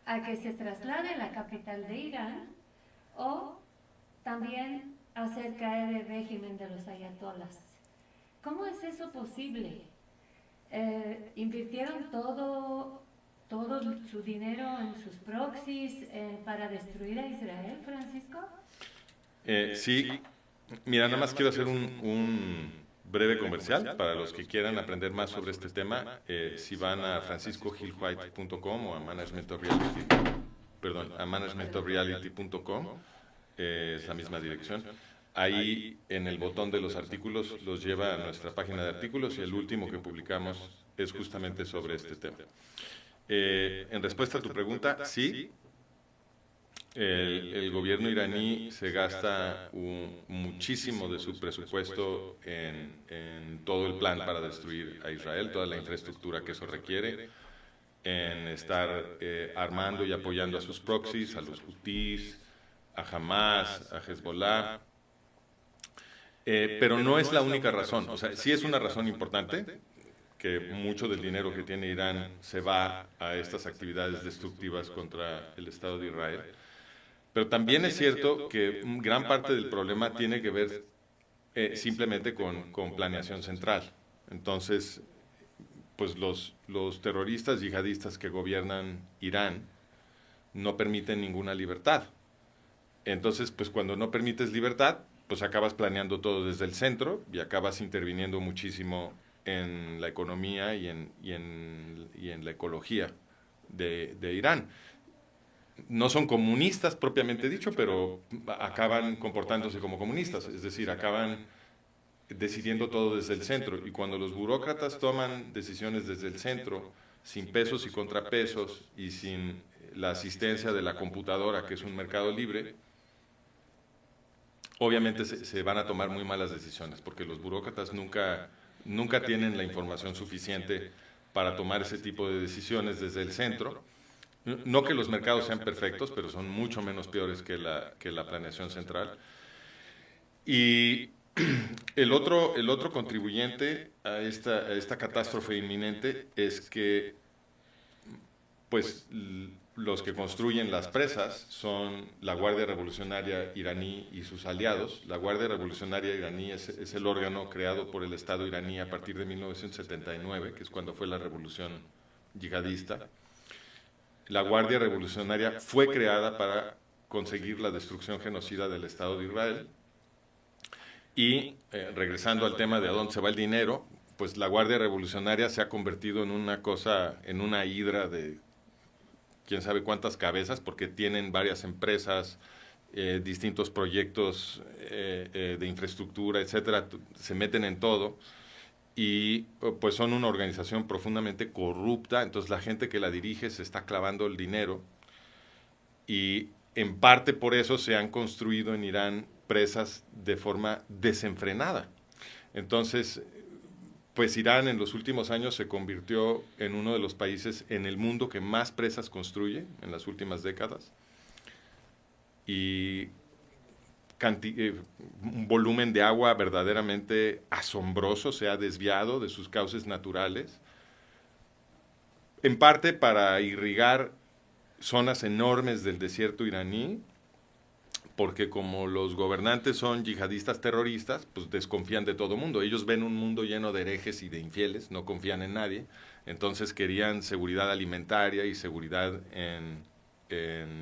a que se traslade a la capital de Irán o también hacer caer el régimen de los ayatolás. ¿Cómo es eso posible? Invirtieron todo su dinero en sus proxies para destruir a Israel, Francisco. Sí, mira, nada más quiero hacer un breve comercial para los que quieran aprender más sobre este tema. Si van a franciscogilwhite.com o a managementofreality.com, es la misma dirección. Ahí en el botón de los artículos los lleva a nuestra página de artículos y el último que publicamos es justamente sobre este tema. En respuesta a tu pregunta, sí, el gobierno iraní se gasta muchísimo de su presupuesto en todo el plan para destruir a Israel, toda la infraestructura que eso requiere, en estar armando y apoyando a sus proxies, a los Houthis, a Hamas, a Hezbollah. Pero no es la única razón. O sea, sí es una razón importante, que mucho del dinero que tiene Irán se va a estas actividades destructivas contra el Estado de Israel. Pero también es cierto que gran parte del problema tiene que ver simplemente con planeación central. Entonces, pues los terroristas yihadistas que gobiernan Irán no permiten ninguna libertad. Entonces, pues cuando no permites libertad, pues acabas planeando todo desde el centro y acabas interviniendo muchísimo en la economía y en la ecología de Irán. No son comunistas propiamente dicho, pero acaban comportándose como comunistas, es decir, acaban decidiendo todo desde el centro. Y cuando los burócratas toman decisiones desde el centro, sin pesos y contrapesos y sin la asistencia de la computadora, que es un mercado libre, obviamente se van a tomar muy malas decisiones, porque los burócratas nunca tienen la información suficiente para tomar ese tipo de decisiones desde el centro. No que los mercados sean perfectos, pero son mucho menos peores que la planeación central. Y el otro contribuyente a esta catástrofe inminente es que pues los que construyen las presas son la Guardia Revolucionaria iraní y sus aliados. La Guardia Revolucionaria iraní es el órgano creado por el Estado iraní a partir de 1979, que es cuando fue la revolución yihadista. La Guardia Revolucionaria fue creada para conseguir la destrucción genocida del Estado de Israel. Y regresando al tema de a dónde se va el dinero, pues la Guardia Revolucionaria se ha convertido en una cosa, en una hidra de quién sabe cuántas cabezas, porque tienen varias empresas, distintos proyectos de infraestructura, etcétera, se meten en todo. Y pues son una organización profundamente corrupta, entonces la gente que la dirige se está clavando el dinero y en parte por eso se han construido en Irán presas de forma desenfrenada. Entonces, pues Irán en los últimos años se convirtió en uno de los países en el mundo que más presas construye en las últimas décadas y un volumen de agua verdaderamente asombroso se ha desviado de sus cauces naturales, en parte para irrigar zonas enormes del desierto iraní, porque como los gobernantes son yihadistas terroristas, pues desconfían de todo mundo. Ellos ven un mundo lleno de herejes y de infieles, no confían en nadie, entonces querían seguridad alimentaria y seguridad en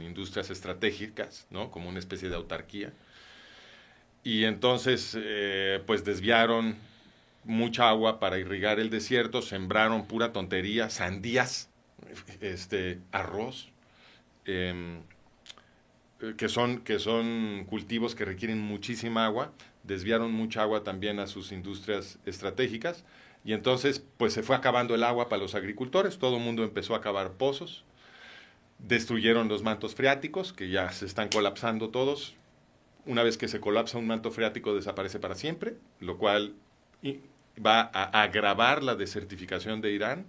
industrias estratégicas, ¿no? Como una especie de autarquía. Y entonces, pues desviaron mucha agua para irrigar el desierto, sembraron pura tontería, sandías, arroz, que son cultivos que requieren muchísima agua, desviaron mucha agua también a sus industrias estratégicas, y entonces pues se fue acabando el agua para los agricultores, todo el mundo empezó a cavar pozos, destruyeron los mantos freáticos, que ya se están colapsando todos. Una vez que se colapsa un manto freático desaparece para siempre, lo cual va a agravar la desertificación de Irán.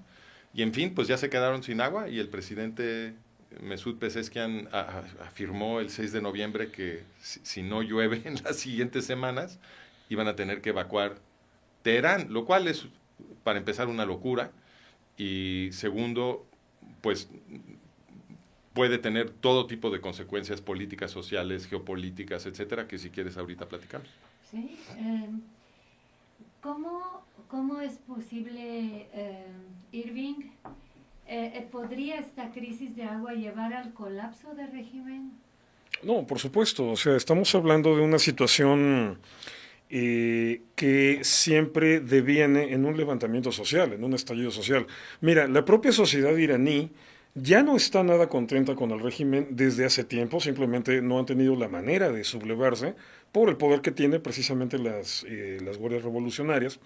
Y en fin, pues ya se quedaron sin agua y el presidente Mesud Pezeshkian afirmó el 6 de noviembre que si no llueve en las siguientes semanas iban a tener que evacuar Teherán, lo cual es, para empezar, una locura. Y segundo, pues puede tener todo tipo de consecuencias políticas, sociales, geopolíticas, etcétera, que si quieres ahorita platicamos. Sí. ¿Cómo es posible, Irving, podría esta crisis de agua llevar al colapso del régimen? No, por supuesto. O sea, estamos hablando de una situación que siempre deviene en un levantamiento social, en un estallido social. Mira, la propia sociedad iraní ya no está nada contenta con el régimen desde hace tiempo, simplemente no han tenido la manera de sublevarse por el poder que tiene precisamente las guardias revolucionarias,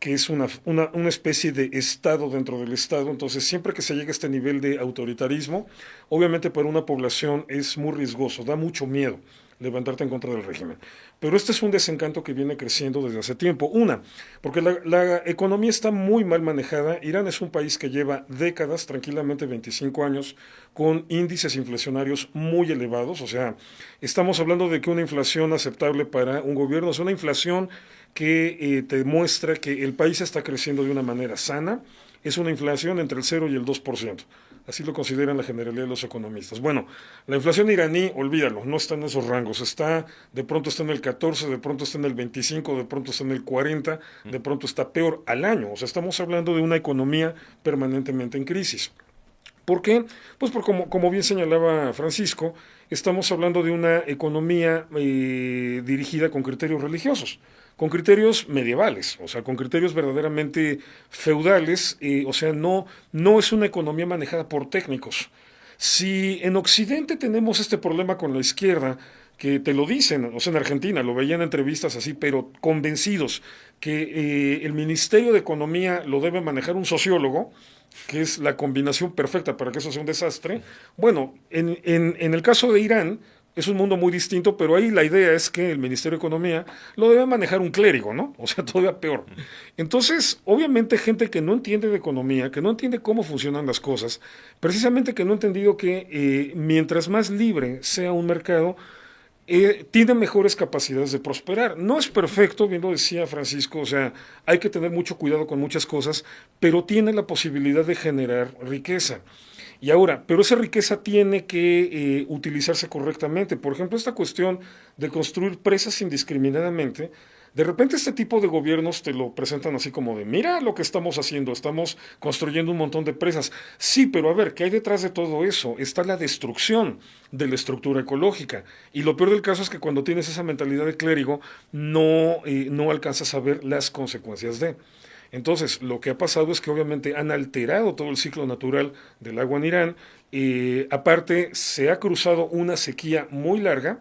que es una especie de Estado dentro del Estado. Entonces, siempre que se llega a este nivel de autoritarismo, obviamente para una población es muy riesgoso, da mucho miedo levantarte en contra del régimen. Pero este es un desencanto que viene creciendo desde hace tiempo. Una, porque la economía está muy mal manejada. Irán es un país que lleva décadas, tranquilamente 25 años, con índices inflacionarios muy elevados. O sea, estamos hablando de que una inflación aceptable para un gobierno es una inflación que te muestra que el país está creciendo de una manera sana. Es una inflación entre el 0 y el 2%. Así lo consideran la generalidad de los economistas. Bueno, la inflación iraní, olvídalo, no está en esos rangos. De pronto está en el 14, de pronto está en el 25, de pronto está en el 40, de pronto está peor al año. O sea, estamos hablando de una economía permanentemente en crisis. ¿Por qué? Pues como bien señalaba Francisco, estamos hablando de una economía dirigida con criterios religiosos, con criterios medievales, o sea, con criterios verdaderamente feudales, o sea, no es una economía manejada por técnicos. Si en Occidente tenemos este problema con la izquierda, que te lo dicen, o sea, en Argentina lo veían en entrevistas así, pero convencidos que el Ministerio de Economía lo debe manejar un sociólogo, que es la combinación perfecta para que eso sea un desastre. Bueno, en el caso de Irán, es un mundo muy distinto, pero ahí la idea es que el Ministerio de Economía lo debe manejar un clérigo, ¿no? O sea, todavía peor. Entonces, obviamente, gente que no entiende de economía, que no entiende cómo funcionan las cosas, precisamente que no ha entendido que mientras más libre sea un mercado, tiene mejores capacidades de prosperar. No es perfecto, bien lo decía Francisco, o sea, hay que tener mucho cuidado con muchas cosas, pero tiene la posibilidad de generar riqueza. Y ahora, pero esa riqueza tiene que utilizarse correctamente. Por ejemplo, esta cuestión de construir presas indiscriminadamente, de repente este tipo de gobiernos te lo presentan así como de, mira lo que estamos haciendo, estamos construyendo un montón de presas. Sí, pero a ver, ¿qué hay detrás de todo eso? Está la destrucción de la estructura ecológica. Y lo peor del caso es que cuando tienes esa mentalidad de clérigo, no alcanzas a ver las consecuencias de. Entonces, lo que ha pasado es que obviamente han alterado todo el ciclo natural del agua en Irán. Aparte, se ha cruzado una sequía muy larga.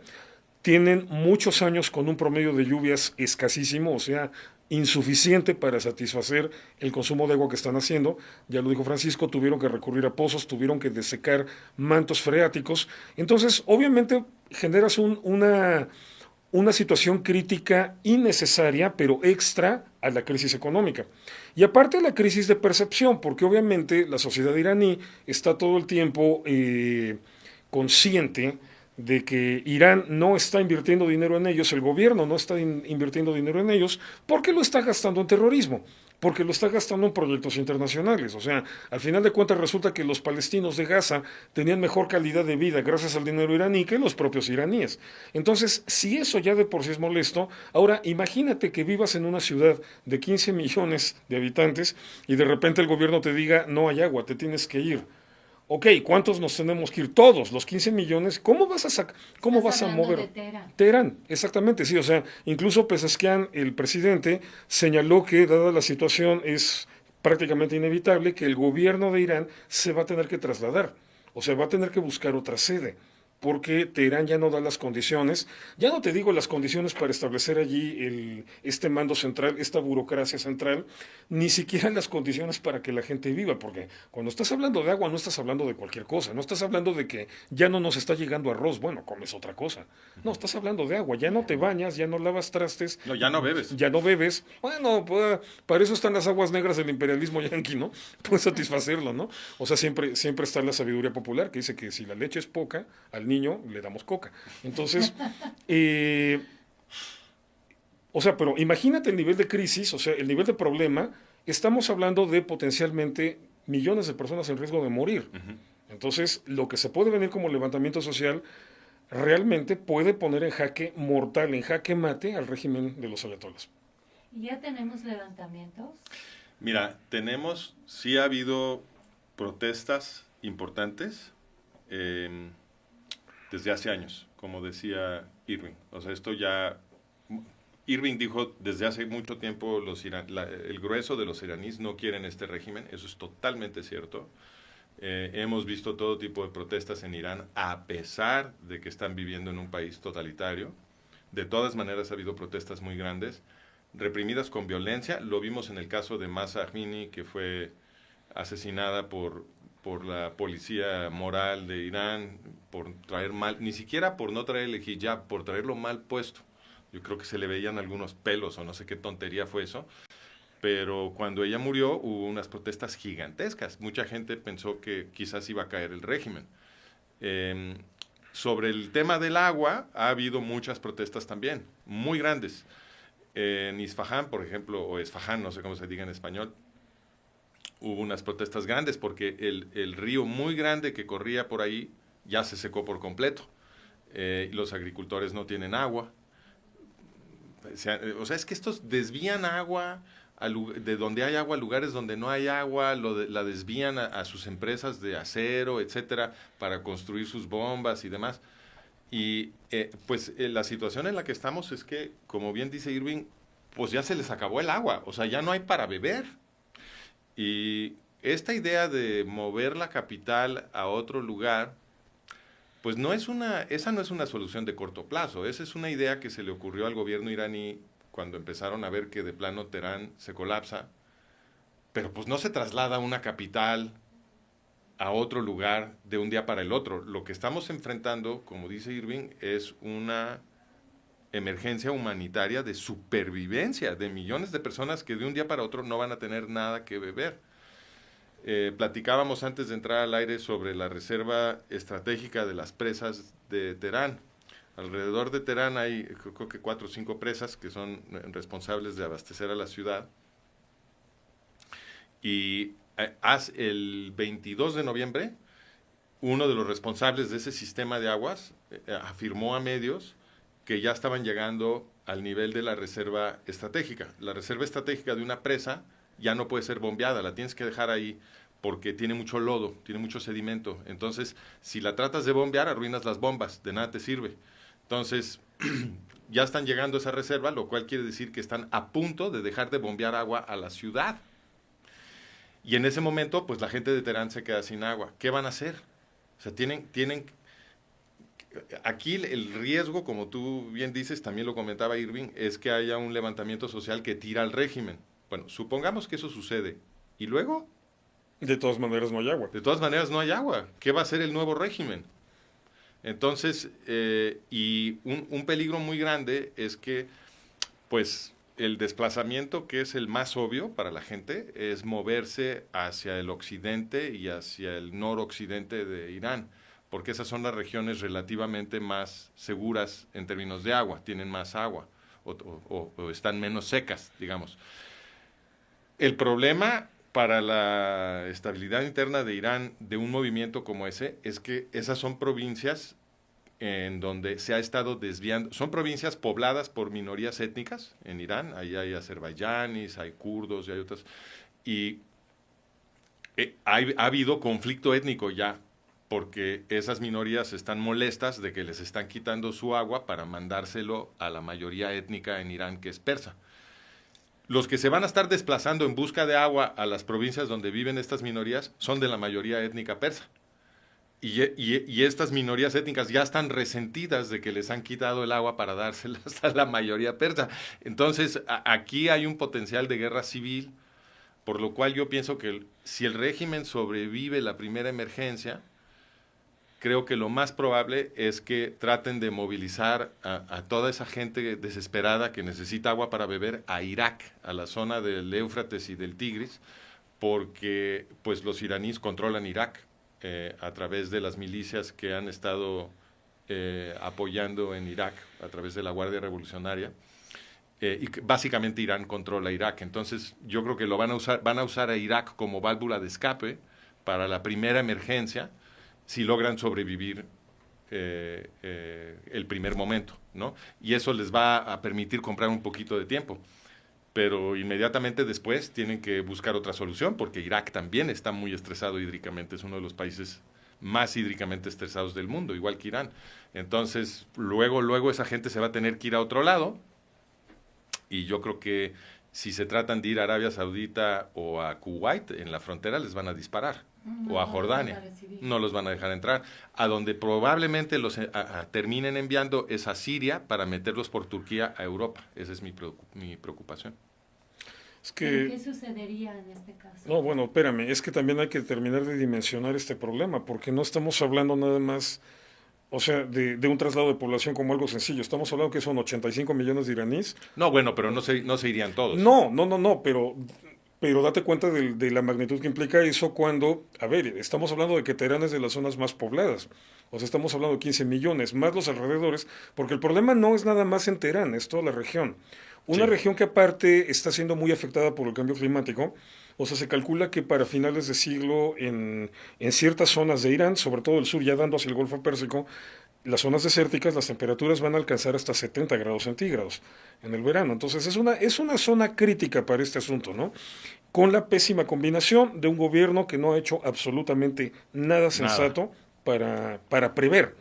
Tienen muchos años con un promedio de lluvias escasísimo, o sea, insuficiente para satisfacer el consumo de agua que están haciendo. Ya lo dijo Francisco, tuvieron que recurrir a pozos, tuvieron que desecar mantos freáticos. Entonces, obviamente, generas una situación crítica innecesaria, pero extra a la crisis económica. Y aparte de la crisis de percepción, porque obviamente la sociedad iraní está todo el tiempo consciente de que Irán no está invirtiendo dinero en ellos, el gobierno no está invirtiendo dinero en ellos, porque lo está gastando en terrorismo, porque lo está gastando en proyectos internacionales. O sea, al final de cuentas resulta que los palestinos de Gaza tenían mejor calidad de vida gracias al dinero iraní que los propios iraníes. Entonces, si eso ya de por sí es molesto, ahora imagínate que vivas en una ciudad de 15 millones de habitantes y de repente el gobierno te diga, no hay agua, te tienes que ir. Ok, ¿cuántos nos tenemos que ir? Todos, los 15 millones. ¿Cómo vas a mover? De Teherán. Teherán, exactamente, sí. O sea, incluso Pezeshkian, el presidente, señaló que, dada la situación, es prácticamente inevitable que el gobierno de Irán se va a tener que trasladar. O sea, va a tener que buscar otra sede, porque Teherán ya no da las condiciones, ya no te digo las condiciones para establecer allí este mando central, esta burocracia central, ni siquiera las condiciones para que la gente viva, porque cuando estás hablando de agua no estás hablando de cualquier cosa, no estás hablando de que ya no nos está llegando arroz, bueno, comes otra cosa, no, estás hablando de agua, ya no te bañas, ya no lavas trastes. No, ya no bebes. Ya no bebes, bueno, pues, para eso están las aguas negras del imperialismo yanqui, ¿no? Puedes satisfacerlo, ¿no? O sea, siempre está la sabiduría popular que dice que si la leche es poca, al niño le damos coca. Entonces, o sea, pero imagínate el nivel de crisis, o sea, el nivel de problema. Estamos hablando de potencialmente millones de personas en riesgo de morir. Entonces, lo que se puede venir como levantamiento social realmente puede poner en jaque mortal, en jaque mate al régimen de los ayatolás. ¿Ya tenemos levantamientos? Mira, sí ha habido protestas importantes desde hace años, como decía Irving. O sea, Irving dijo desde hace mucho tiempo el grueso de los iraníes no quieren este régimen, eso es totalmente cierto. Hemos visto todo tipo de protestas en Irán a pesar de que están viviendo en un país totalitario. De todas maneras ha habido protestas muy grandes, reprimidas con violencia. Lo vimos en el caso de Mahsa Amini, que fue asesinada por la policía moral de Irán, por traer mal, ni siquiera por no traer el hijab, por traerlo mal puesto. Yo creo que se le veían algunos pelos o no sé qué tontería fue eso. Pero cuando ella murió hubo unas protestas gigantescas. Mucha gente pensó que quizás iba a caer el régimen. Sobre el tema del agua ha habido muchas protestas también, muy grandes. En Isfahán, por ejemplo, o Esfahán, no sé cómo se diga en español, hubo unas protestas grandes porque el río muy grande que corría por ahí ya se secó por completo. Los agricultores no tienen agua. O sea, es que estos desvían agua de donde hay agua a lugares donde no hay agua, la desvían a sus empresas de acero, etcétera, para construir sus bombas y demás. Y la situación en la que estamos es que, como bien dice Irving, pues ya se les acabó el agua, o sea, ya no hay para beber. Y esta idea de mover la capital a otro lugar, pues esa no es una solución de corto plazo, esa es una idea que se le ocurrió al gobierno iraní cuando empezaron a ver que de plano Teherán se colapsa, pero pues no se traslada una capital a otro lugar de un día para el otro. Lo que estamos enfrentando, como dice Irving, es una emergencia humanitaria de supervivencia de millones de personas que de un día para otro no van a tener nada que beber. Platicábamos antes de entrar al aire sobre la reserva estratégica de las presas de Teherán. Alrededor de Teherán hay, creo que 4 o 5 presas que son responsables de abastecer a la ciudad. Y el 22 de noviembre, uno de los responsables de ese sistema de aguas afirmó a medios que ya estaban llegando al nivel de la reserva estratégica. La reserva estratégica de una presa ya no puede ser bombeada, la tienes que dejar ahí porque tiene mucho lodo, tiene mucho sedimento. Entonces, si la tratas de bombear, arruinas las bombas, de nada te sirve. Entonces, ya están llegando a esa reserva, lo cual quiere decir que están a punto de dejar de bombear agua a la ciudad. Y en ese momento, pues la gente de Teherán se queda sin agua. ¿Qué van a hacer? O sea, aquí el riesgo, como tú bien dices, también lo comentaba Irving, es que haya un levantamiento social que tira al régimen. Bueno, supongamos que eso sucede. ¿Y luego? De todas maneras no hay agua. De todas maneras no hay agua. ¿Qué va a hacer el nuevo régimen? Entonces, y un peligro muy grande es que, pues, el desplazamiento, que es el más obvio para la gente, es moverse hacia el occidente y hacia el noroccidente de Irán, porque esas son las regiones relativamente más seguras en términos de agua, tienen más agua o están menos secas, digamos. El problema para la estabilidad interna de Irán de un movimiento como ese es que esas son provincias en donde se ha estado desviando, son provincias pobladas por minorías étnicas en Irán, ahí hay azerbaiyanis, hay kurdos y hay otras, y ha habido conflicto étnico ya, porque esas minorías están molestas de que les están quitando su agua para mandárselo a la mayoría étnica en Irán, que es persa. Los que se van a estar desplazando en busca de agua a las provincias donde viven estas minorías son de la mayoría étnica persa. Y estas minorías étnicas ya están resentidas de que les han quitado el agua para dárselas a la mayoría persa. Entonces, aquí hay un potencial de guerra civil, por lo cual yo pienso que si el régimen sobrevive la primera emergencia, creo que lo más probable es que traten de movilizar a toda esa gente desesperada que necesita agua para beber a Irak, a la zona del Éufrates y del Tigris, porque pues los iraníes controlan Irak a través de las milicias que han estado apoyando en Irak a través de la Guardia Revolucionaria. Y básicamente Irán controla Irak. Entonces yo creo que van a usar a Irak como válvula de escape para la primera emergencia. si logran sobrevivir el primer momento, ¿no? Y eso les va a permitir comprar un poquito de tiempo. Pero inmediatamente después tienen que buscar otra solución, porque Irak también está muy estresado hídricamente, es uno de los países más hídricamente estresados del mundo, igual que Irán. Entonces, luego esa gente se va a tener que ir a otro lado, y yo creo que si se tratan de ir a Arabia Saudita o a Kuwait, en la frontera les van a disparar, o a Jordania, no los van a dejar entrar. A donde probablemente los terminen enviando es a Siria para meterlos por Turquía a Europa. Esa es mi preocupación. Es que, ¿qué sucedería en este caso? no, bueno, espérame, es que también hay que terminar de dimensionar este problema, porque no estamos hablando nada más, o sea, de un traslado de población como algo sencillo. Estamos hablando que son 85 millones de iraníes. No, bueno, pero no se irían todos. No, pero date cuenta de la magnitud que implica eso cuando, a ver, estamos hablando de que Teherán es de las zonas más pobladas. O sea, estamos hablando de 15 millones, más los alrededores, porque el problema no es nada más en Teherán, es toda la región. Una región que aparte está siendo muy afectada por el cambio climático. O sea, se calcula que para finales de siglo en ciertas zonas de Irán, sobre todo el sur, ya dando hacia el Golfo Pérsico, las zonas desérticas, las temperaturas van a alcanzar hasta 70 grados centígrados en el verano. Entonces es una zona crítica para este asunto, ¿no? Con la pésima combinación de un gobierno que no ha hecho absolutamente nada sensato para prever.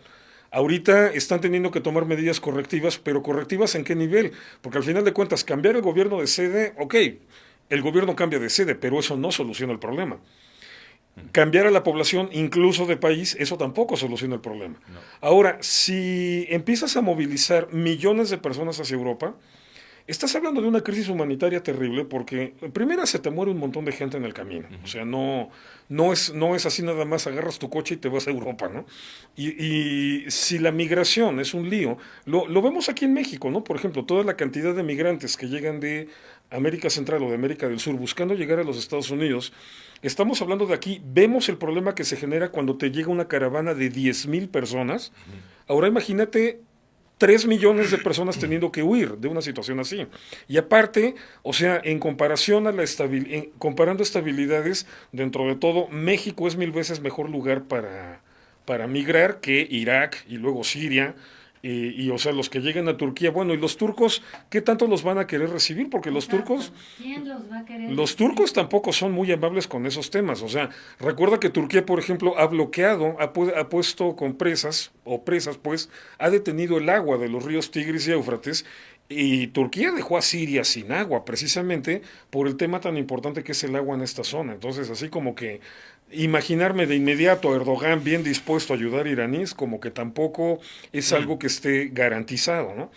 Ahorita están teniendo que tomar medidas correctivas, pero ¿correctivas en qué nivel? Porque al final de cuentas, cambiar el gobierno de sede, ok, el gobierno cambia de sede, pero eso no soluciona el problema. Cambiar a la población, incluso de país, eso tampoco soluciona el problema. No. Ahora, si empiezas a movilizar millones de personas hacia Europa, estás hablando de una crisis humanitaria terrible porque, primero, se te muere un montón de gente en el camino. O sea, no es así nada más, agarras tu coche y te vas a Europa, ¿no? Y si la migración es un lío, lo vemos aquí en México, ¿no? Por ejemplo, toda la cantidad de migrantes que llegan de América Central o de América del Sur buscando llegar a los Estados Unidos. Estamos hablando de aquí, vemos el problema que se genera cuando te llega una caravana de 10,000 personas. Ahora imagínate 3 millones de personas teniendo que huir de una situación así. Y aparte, o sea, en comparación a comparando estabilidades, dentro de todo, México es 1000 veces mejor lugar para migrar que Irak y luego Siria. O sea, los que lleguen a Turquía, bueno, y los turcos, ¿qué tanto los van a querer recibir? Porque los turcos, ¿quién los va a querer los recibir? turcos tampoco son muy amables con esos temas. O sea, recuerda que Turquía, por ejemplo, ha bloqueado, ha puesto con presas, pues, ha detenido el agua de los ríos Tigris y Éufrates. Y Turquía dejó a Siria sin agua, precisamente por el tema tan importante que es el agua en esta zona. Entonces, así como que imaginarme de inmediato a Erdogan bien dispuesto a ayudar a iraníes, como que tampoco es algo que esté garantizado, ¿no?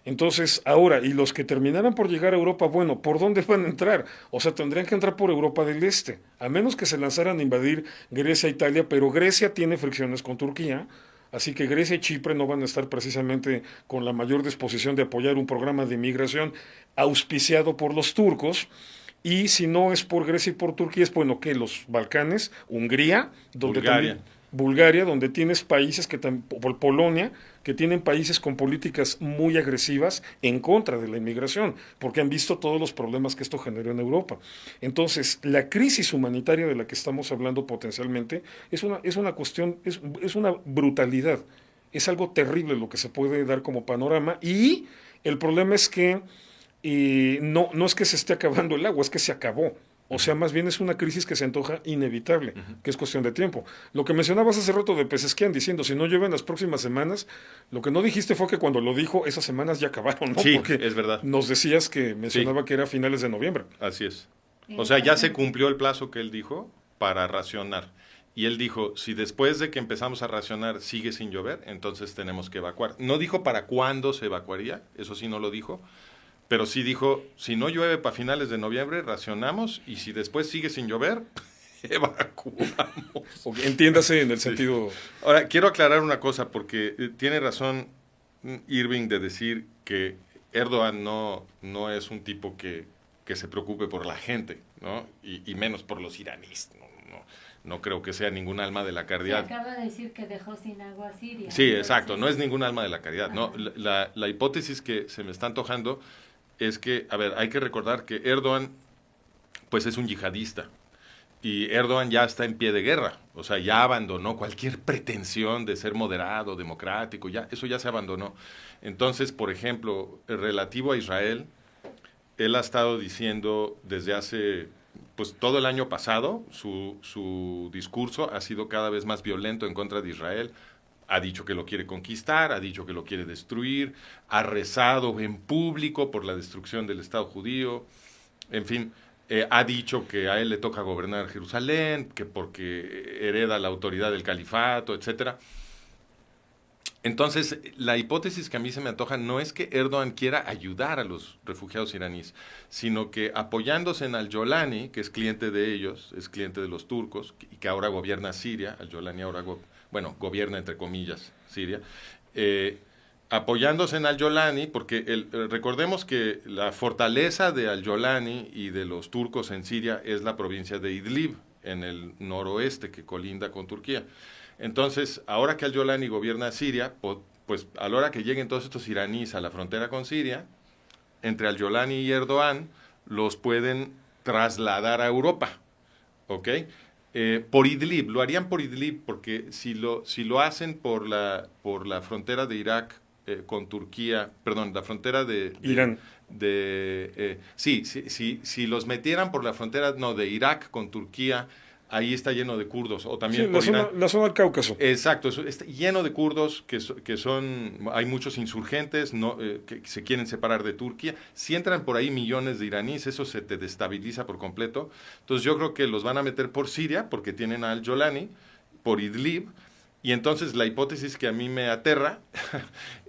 Entonces, ahora, y los que terminaran por llegar a Europa, bueno, ¿por dónde van a entrar? O sea, tendrían que entrar por Europa del Este, a menos que se lanzaran a invadir Grecia e Italia, pero Grecia tiene fricciones con Turquía. Así que Grecia y Chipre no van a estar precisamente con la mayor disposición de apoyar un programa de inmigración auspiciado por los turcos. Y si no es por Grecia y por Turquía, es bueno que los Balcanes, Hungría, donde Bulgaria, donde tienes países Polonia, que tienen países con políticas muy agresivas en contra de la inmigración, porque han visto todos los problemas que esto generó en Europa. Entonces, la crisis humanitaria de la que estamos hablando potencialmente es una cuestión, es una brutalidad, es algo terrible lo que se puede dar como panorama, y el problema es que no es que se esté acabando el agua, es que se acabó. O sea, más bien es una crisis que se antoja inevitable, que es cuestión de tiempo. Lo que mencionabas hace rato de Pezeshkian diciendo, si no llueve en las próximas semanas, lo que no dijiste fue que cuando lo dijo, esas semanas ya acabaron, ¿no? Sí, porque es verdad. nos decías que mencionaba que era a finales de noviembre. Así es. O sea, ya se cumplió el plazo que él dijo para racionar. Y él dijo, si después de que empezamos a racionar sigue sin llover, entonces tenemos que evacuar. No dijo para cuándo se evacuaría, eso sí no lo dijo. Pero sí dijo, si no llueve para finales de noviembre, racionamos, y si después sigue sin llover, evacuamos. Entiéndase en el sentido... Ahora, quiero aclarar una cosa, porque tiene razón Irving de decir que Erdogan no es un tipo que se preocupe por la gente, ¿no? Y menos por los iraníes. No creo que sea ningún alma de la caridad. Se acaba de decir que dejó sin agua a Siria. Sí, exacto, no es ningún alma de la caridad. No, la hipótesis que se me está antojando es que, a ver, hay que recordar que Erdogan, pues es un yihadista. y Erdogan ya está en pie de guerra, o sea, ya abandonó cualquier pretensión de ser moderado, democrático, ya, eso ya se abandonó. Entonces, por ejemplo, relativo a Israel, él ha estado diciendo desde hace, pues todo el año pasado, su discurso ha sido cada vez más violento en contra de Israel. Ha dicho que lo quiere conquistar, ha dicho que lo quiere destruir, ha rezado en público por la destrucción del Estado judío, en fin, ha dicho que a él le toca gobernar Jerusalén, que porque hereda la autoridad del califato, etcétera. Entonces, la hipótesis que a mí se me antoja no es que Erdogan quiera ayudar a los refugiados iraníes, sino que apoyándose en al-Yolani, que es cliente de ellos, es cliente de los turcos, y que ahora gobierna Siria, al-Yolani ahora, gobierna entre comillas Siria, apoyándose en al-Yolani, porque recordemos que la fortaleza de al-Yolani y de los turcos en Siria es la provincia de Idlib, en el noroeste que colinda con Turquía. Entonces, ahora que al-Yolani gobierna Siria, pues a la hora que lleguen todos estos iraníes a la frontera con Siria, entre al-Yolani y Erdogan, los pueden trasladar a Europa, ¿ok? Por Idlib, lo harían por Idlib, porque si lo hacen por la frontera de Irak con Turquía, perdón, la frontera de Irán. Si los metieran por la frontera, no, de Irak con Turquía, ahí está lleno de kurdos, o también Sí, por Irán. la zona del Cáucaso. Exacto, está lleno de kurdos hay muchos insurgentes que se quieren separar de Turquía. Si entran por ahí millones de iraníes, eso se te destabiliza por completo. Entonces yo creo que los van a meter por Siria, porque tienen a al-Yolani, por Idlib, y entonces la hipótesis que a mí me aterra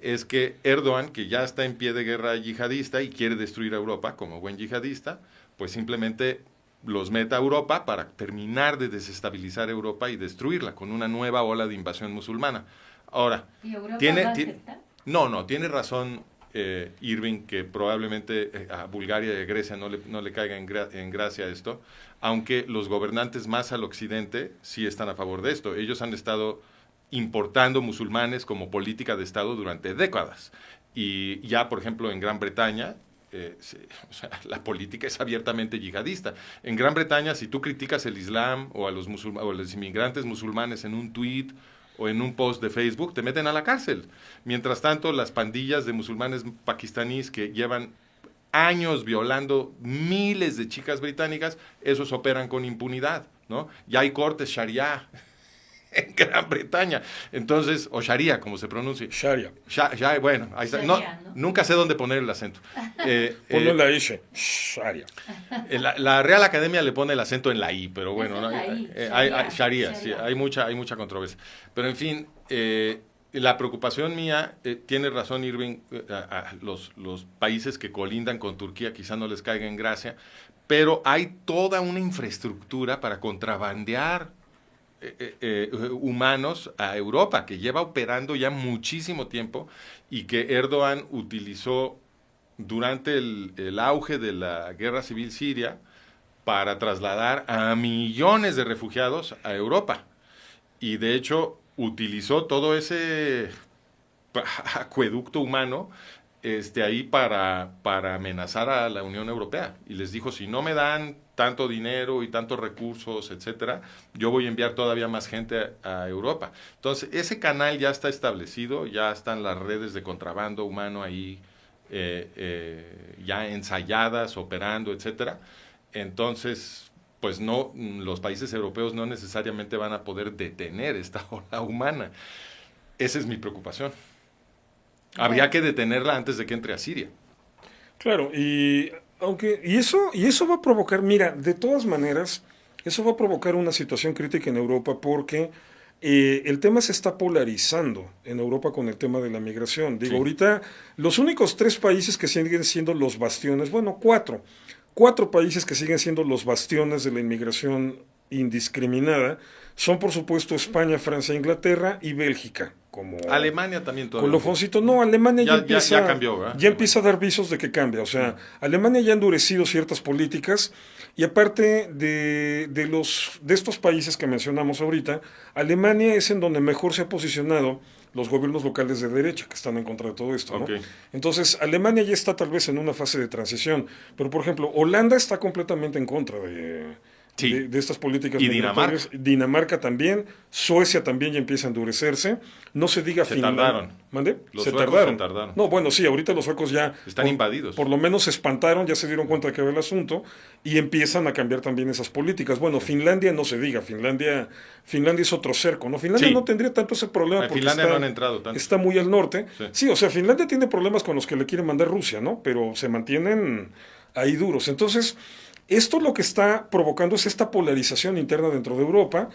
es que Erdogan, que ya está en pie de guerra yihadista y quiere destruir a Europa como buen yihadista, pues simplemente los meta a Europa para terminar de desestabilizar Europa y destruirla con una nueva ola de invasión musulmana. Ahora, ¿Y Europa va a aceptar? No, tiene razón Irving, que probablemente a Bulgaria y a Grecia no le caiga en gracia esto, aunque los gobernantes más al occidente sí están a favor de esto. Ellos han estado importando musulmanes como política de Estado durante décadas. Y ya, por ejemplo, en Gran Bretaña, o sea, la política es abiertamente yihadista. En Gran Bretaña, si tú criticas el Islam o a los inmigrantes musulmanes en un tuit o en un post de Facebook, te meten a la cárcel. Mientras tanto, las pandillas de musulmanes pakistaníes que llevan años violando miles de chicas británicas, esos operan con impunidad, ¿no? Ya hay cortes sharia en Gran Bretaña. Entonces, o Sharia, como se pronuncia. Sharia. Bueno, ahí está. Sharia, ¿no? Nunca sé dónde poner el acento. Ponlo en la S. Sharia. La Real Academia le pone el acento en la I, pero bueno, Es ¿no? la I, Sharia, Sharia. sí, hay mucha controversia. Pero en fin, la preocupación mía, tiene razón Irving, los países que colindan con Turquía quizá no les caiga en gracia, pero hay toda una infraestructura para contrabandear humanos a Europa, que lleva operando ya muchísimo tiempo y que Erdogan utilizó durante el auge de la guerra civil siria para trasladar a millones de refugiados a Europa. Y de hecho utilizó todo ese acueducto humano ahí para amenazar a la Unión Europea. Y les dijo, si no me dan tanto dinero y tantos recursos, etcétera, yo voy a enviar todavía más gente a Europa. Entonces, ese canal ya está establecido, ya están las redes de contrabando humano ahí ya ensayadas, operando, etcétera. Entonces, pues no, los países europeos no necesariamente van a poder detener esta ola humana. Esa es mi preocupación. Habría que detenerla antes de que entre a Siria. Claro, y eso va a provocar, mira, de todas maneras, eso va a provocar una situación crítica en Europa porque el tema se está polarizando en Europa con el tema de la migración. Digo, Sí. ahorita los únicos 3 países que siguen siendo los bastiones, bueno, 4 países que siguen siendo los bastiones de la inmigración indiscriminada son, por supuesto, España, Francia, Inglaterra y Bélgica. Como Alemania también todavía. colofoncito, no, Alemania Ya cambió, ¿verdad? ya empieza a dar visos de que cambia. O sea, Alemania ya ha endurecido ciertas políticas y aparte de estos países que mencionamos ahorita, Alemania es en donde mejor se ha posicionado los gobiernos locales de derecha que están en contra de todo esto, ¿no? Okay. Entonces, Alemania ya está tal vez en una fase de transición, pero por ejemplo, Holanda está completamente en contra Sí. de estas políticas Y migratorias. Dinamarca también, Suecia también ya empieza a endurecerse. No se diga Se Finlandia. tardaron. ¿Mande? Los se suecos tardaron. se tardaron. No, bueno, sí, ahorita los suecos ya Están invadidos. Por lo menos se espantaron, ya se dieron cuenta de que era el asunto y empiezan a cambiar también esas políticas. Bueno, Finlandia no se diga, Finlandia es otro cerco, ¿no? Finlandia Sí. no tendría tanto ese problema porque Finlandia no han entrado tanto. está muy al norte. Sí. Sí, o sea, Finlandia tiene problemas con los que le quiere mandar Rusia, ¿no? Pero se mantienen ahí duros. Entonces, esto lo que está provocando es esta polarización interna dentro de Europa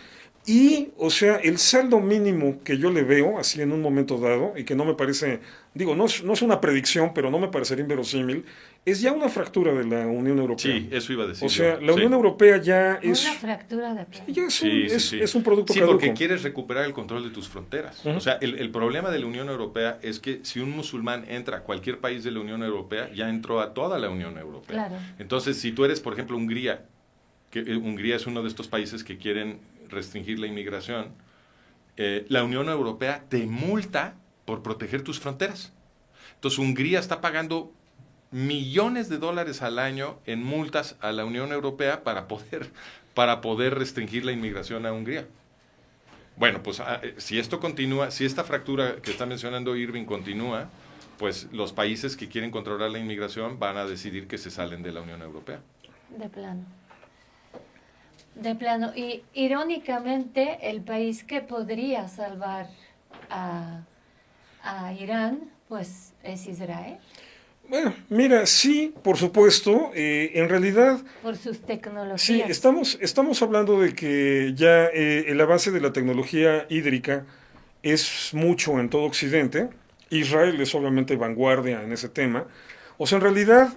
y, o sea, el saldo mínimo que yo le veo, así en un momento dado, y que no me parece, digo, no es una predicción, pero no me parecería inverosímil, es ya una fractura de la Unión Europea. Sí, eso iba a decir. O sea, yo. la Unión Sí. Europea ya es... Una fractura de plano. Ya es un, Sí, sí, es, sí. es un producto Sí, caduco. porque quieres recuperar el control de tus fronteras. Ujú. O sea, el problema de la Unión Europea es que si un musulmán entra a cualquier país de la Unión Europea, ya entró a toda la Unión Europea. Claro. Entonces, si tú eres, por ejemplo, Hungría, que Hungría es uno de estos países que quieren restringir la inmigración, la Unión Europea te multa por proteger tus fronteras. Entonces, Hungría está pagando millones de dólares al año en multas a la Unión Europea para poder restringir la inmigración a Hungría. Bueno, pues si esto continúa, si esta fractura que está mencionando Irving continúa, pues los países que quieren controlar la inmigración van a decidir que se salen de la Unión Europea. De plano. De plano. Y irónicamente, el país que podría salvar a Irán, pues es Israel, Bueno, mira, sí, por supuesto, en realidad... por sus Sí, tecnologías. estamos hablando de que ya el avance de la tecnología hídrica es mucho en todo Occidente. Israel es obviamente vanguardia en ese tema. O sea, en realidad,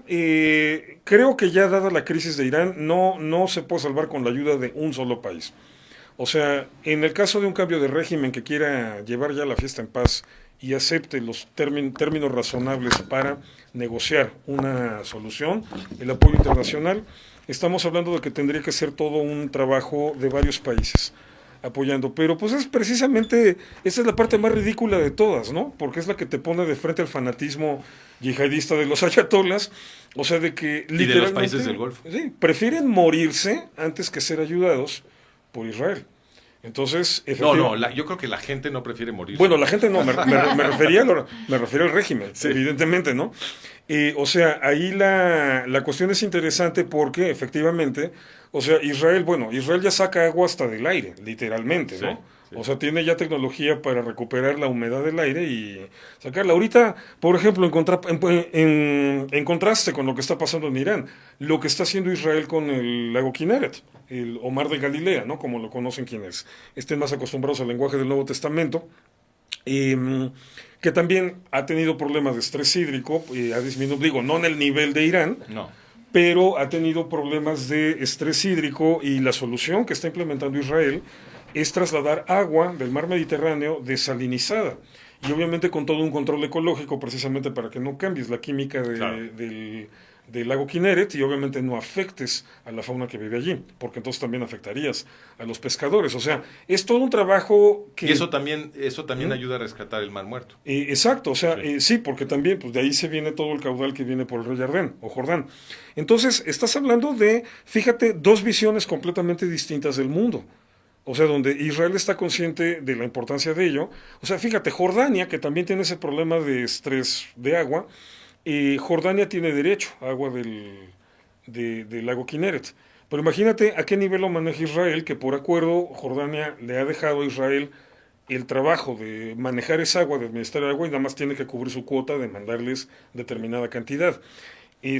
creo que ya dada la crisis de Irán, no se puede salvar con la ayuda de un solo país. O sea, en el caso de un cambio de régimen que quiera llevar ya la fiesta en paz y acepte los términos razonables para negociar una solución, el apoyo internacional, estamos hablando de que tendría que ser todo un trabajo de varios países apoyando, pero pues es precisamente, esa es la parte más ridícula de todas, ¿no? Porque es la que te pone de frente al fanatismo yihadista de los ayatolas, o sea, de que Y de los países del Golfo. Sí, prefieren morirse antes que ser ayudados por Israel. Entonces, Yo creo que la gente no prefiere morir. bueno, la gente no, me refería al régimen, Sí. evidentemente, ¿no? O sea, ahí la cuestión es interesante porque efectivamente, o sea, Israel ya saca agua hasta del aire, literalmente, ¿no? Sí, sí. O sea, tiene ya tecnología para recuperar la humedad del aire y sacarla. Ahorita, por ejemplo, en contraste con lo que está pasando en Irán, lo que está haciendo Israel con el lago Kinneret, el o Mar de Galilea, ¿no? Como lo conocen quienes estén más acostumbrados al lenguaje del Nuevo Testamento, que también ha tenido problemas de estrés hídrico, ha disminuido, digo, no en el nivel de Irán, No. pero ha tenido problemas de estrés hídrico y la solución que está implementando Israel es trasladar agua del mar Mediterráneo desalinizada y obviamente con todo un control ecológico precisamente para que no cambies la química Claro. del lago Kinneret y obviamente no afectes a la fauna que vive allí, porque entonces también afectarías a los pescadores. O sea, es todo un trabajo que... Y eso también ayuda a rescatar el Mar Muerto. Exacto, o sea, Sí. sí, porque también pues de ahí se viene todo el caudal que viene por el río Jordán o Jordán. Entonces, estás hablando de, fíjate, dos visiones completamente distintas del mundo. O sea, donde Israel está consciente de la importancia de ello. O sea, fíjate, Jordania, que también tiene ese problema de estrés de agua, Jordania tiene derecho a agua del lago Kinneret. Pero imagínate a qué nivel lo maneja Israel, que por acuerdo Jordania le ha dejado a Israel el trabajo de manejar esa agua, de administrar el agua, y nada más tiene que cubrir su cuota de mandarles determinada cantidad.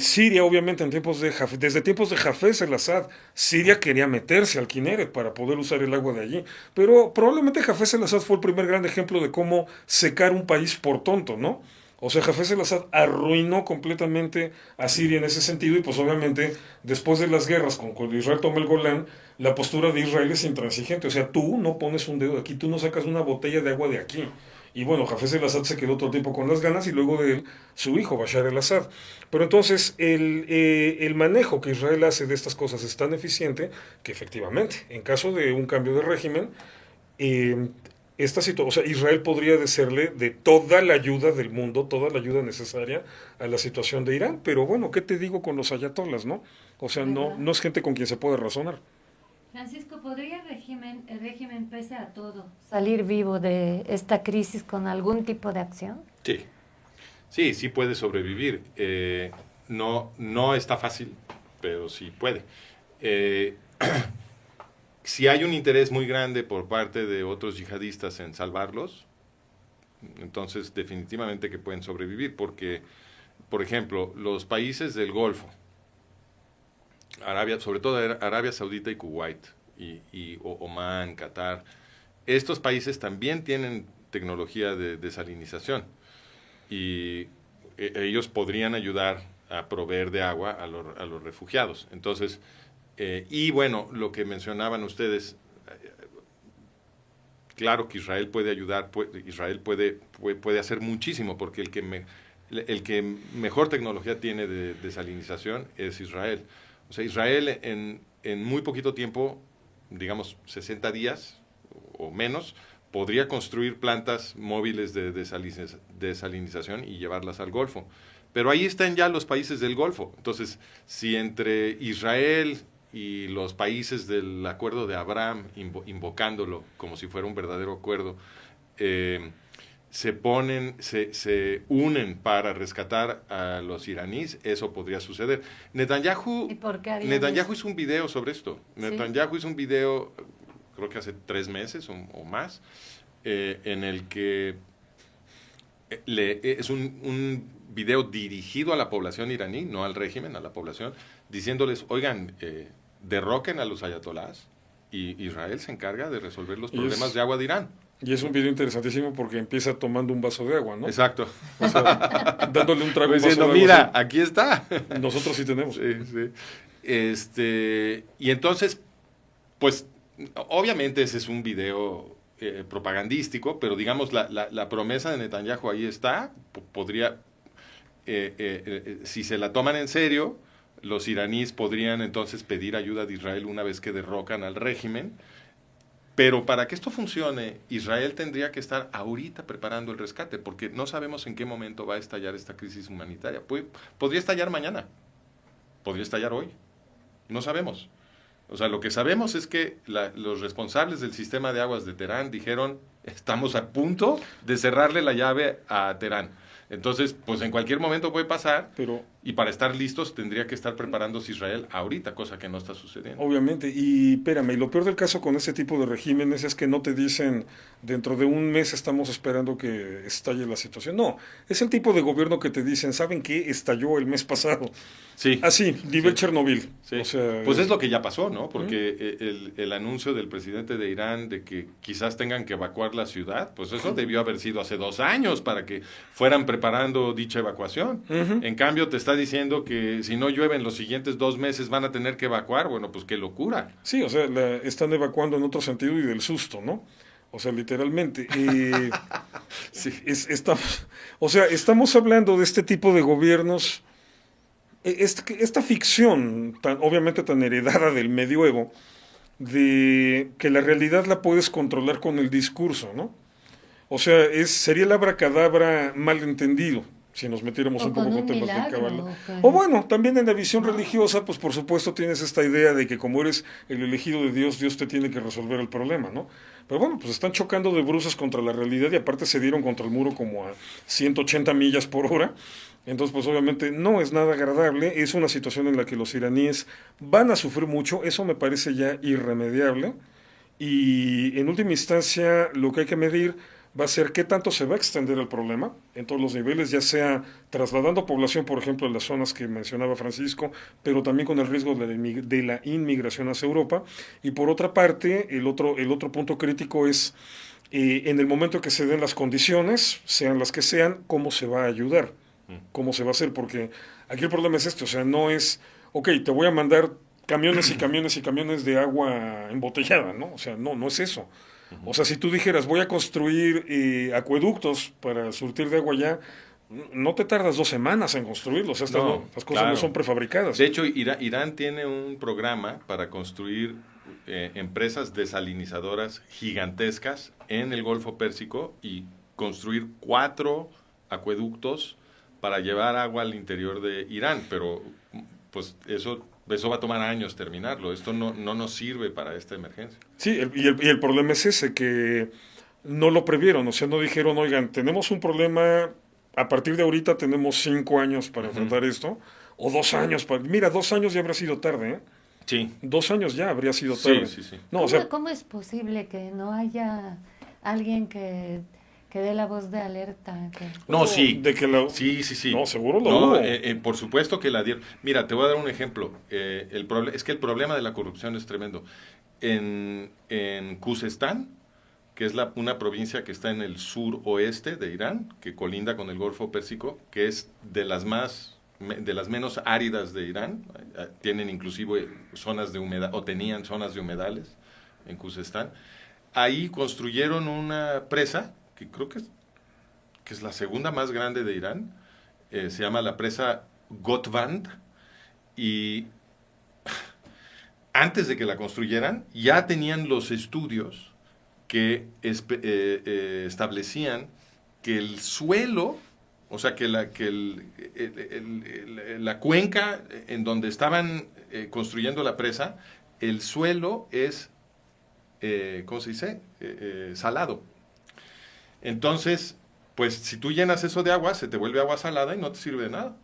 Siria, obviamente, desde tiempos de Hafez el-Assad, Siria quería meterse al Kinneret para poder usar el agua de allí. Pero probablemente Hafez el-Assad fue el primer gran ejemplo de cómo secar un país por tonto, ¿no? O sea, Hafez el-Assad arruinó completamente a Siria en ese sentido y pues obviamente después de las guerras, cuando Israel toma el Golán, la postura de Israel es intransigente. O sea, tú no pones un dedo de aquí, tú no sacas una botella de agua de aquí. Y bueno, Hafez el-Assad se quedó todo el tiempo con las ganas y luego de él su hijo, Bashar el-Assad. Pero entonces el manejo que Israel hace de estas cosas es tan eficiente que efectivamente, en caso de un cambio de régimen, o sea, Israel podría decirle de toda la ayuda del mundo, toda la ayuda necesaria a la situación de Irán. Pero bueno, ¿qué te digo con los ayatolas, no? O sea, no es gente con quien se puede razonar. Francisco, ¿podría el régimen, pese a todo, salir vivo de esta crisis con algún tipo de acción? Sí, sí puede sobrevivir. No está fácil, pero sí puede. Si hay un interés muy grande por parte de otros yihadistas en salvarlos, entonces definitivamente que pueden sobrevivir, porque, por ejemplo, los países del Golfo, sobre todo Arabia Saudita y Kuwait, y Omán, Qatar, estos países también tienen tecnología de desalinización y ellos podrían ayudar a proveer de agua a los refugiados. Entonces, y bueno, lo que mencionaban ustedes, claro que Israel puede ayudar, Israel puede hacer muchísimo, porque el que mejor tecnología tiene de desalinización es Israel. O sea, Israel en muy poquito tiempo, digamos 60 días o menos, podría construir plantas móviles de desalinización y llevarlas al Golfo. Pero ahí están ya los países del Golfo. Entonces, si entre Israel y los países del acuerdo de Abraham, invocándolo como si fuera un verdadero acuerdo, se unen para rescatar a los iraníes, eso podría suceder. Netanyahu hizo un video sobre esto. ¿Sí? Netanyahu hizo un video, creo que hace 3 meses o más, en el que es un video dirigido a la población iraní, no al régimen, a la población, diciéndoles, oigan, derroquen a los ayatolás y Israel se encarga de resolver los problemas de agua de Irán. Y es un video interesantísimo porque empieza tomando un vaso de agua, ¿no? Exacto. O sea, dándole un trago. Diciendo, mira, aquí está. Nosotros sí tenemos. Sí. Y entonces, pues, obviamente ese es un video propagandístico, pero digamos, la promesa de Netanyahu ahí está. Podría, si se la toman en serio, los iraníes podrían entonces pedir ayuda de Israel una vez que derrocan al régimen. Pero para que esto funcione, Israel tendría que estar ahorita preparando el rescate, porque no sabemos en qué momento va a estallar esta crisis humanitaria. Podría estallar mañana, podría estallar hoy, no sabemos. O sea, lo que sabemos es que los responsables del sistema de aguas de Teherán dijeron, estamos a punto de cerrarle la llave a Teherán. Entonces, pues en cualquier momento puede pasar, y para estar listos tendría que estar preparándose Israel ahorita, cosa que no está sucediendo. Obviamente, y espérame, y lo peor del caso con este tipo de regímenes es que no te dicen, dentro de un mes estamos esperando que estalle la situación. No, es el tipo de gobierno que te dicen, ¿saben qué? Estalló el mes pasado. Sí. Así, nivel Chernobyl. Sí. O sea, pues es lo que ya pasó, ¿no? Porque el anuncio del presidente de Irán de que quizás tengan que evacuar la ciudad, pues eso debió haber sido hace 2 años para que fueran preparando dicha evacuación. En cambio, te está diciendo que si no llueve en los siguientes 2 meses van a tener que evacuar. Bueno, pues qué locura. Sí, o sea, están evacuando en otro sentido y del susto, ¿no? O sea, literalmente. Sí. Estamos hablando de este tipo de gobiernos. Esta ficción, obviamente tan heredada del medioevo, de que la realidad la puedes controlar con el discurso, ¿no? O sea, sería el abracadabra mal entendido, si nos metiéramos un poco con temas de Cábala. O bueno, también en la visión religiosa, pues por supuesto tienes esta idea de que como eres el elegido de Dios, Dios te tiene que resolver el problema, ¿no? Pero bueno, pues están chocando de bruces contra la realidad y aparte se dieron contra el muro como a 180 millas por hora. Entonces, pues obviamente no es nada agradable, es una situación en la que los iraníes van a sufrir mucho, eso me parece ya irremediable. Y en última instancia, lo que hay que medir va a ser qué tanto se va a extender el problema en todos los niveles, ya sea trasladando población, por ejemplo, en las zonas que mencionaba Francisco, pero también con el riesgo de la inmigración hacia Europa. Y por otra parte, el otro punto crítico es, en el momento que se den las condiciones, sean las que sean, cómo se va a ayudar, cómo se va a hacer, porque aquí el problema es este, o sea, no es, ok, te voy a mandar camiones y camiones y camiones de agua embotellada, ¿no? O sea, no es eso. O sea, si tú dijeras, voy a construir acueductos para surtir de agua ya, no te tardas 2 semanas en construirlos. Las cosas no son prefabricadas. De hecho, Irán tiene un programa para construir empresas desalinizadoras gigantescas en el Golfo Pérsico y construir 4 acueductos para llevar agua al interior de Irán. Pero, pues, eso Eso va a tomar años terminarlo. Esto no nos sirve para esta emergencia. Sí, y el problema es ese, que no lo previeron, o sea, no dijeron, oigan, tenemos un problema, a partir de ahorita tenemos 5 años para enfrentar esto, o 2 años, mira, 2 años ya habría sido tarde, ¿eh? Sí. 2 años ya habría sido tarde. Sí. No, ¿Cómo, o sea, cómo es posible que no haya alguien que dé la voz de alerta? No, sí. De que Sí. No, seguro lo No, hubo. por supuesto que la dieron. Mira, te voy a dar un ejemplo. Es que el problema de la corrupción es tremendo. En Khuzestán, que es una provincia que está en el suroeste de Irán, que colinda con el Golfo Pérsico, que es de las menos áridas de Irán. Tienen inclusive zonas de humedad, o tenían zonas de humedales en Khuzestán. Ahí construyeron una presa, que creo que es la segunda más grande de Irán. Se llama la presa Gotvand, y antes de que la construyeran ya tenían los estudios que establecían que el suelo, o sea, que la cuenca en donde estaban construyendo la presa, el suelo es, ¿cómo se dice? Salado. Entonces, pues si tú llenas eso de agua, se te vuelve agua salada y no te sirve de nada.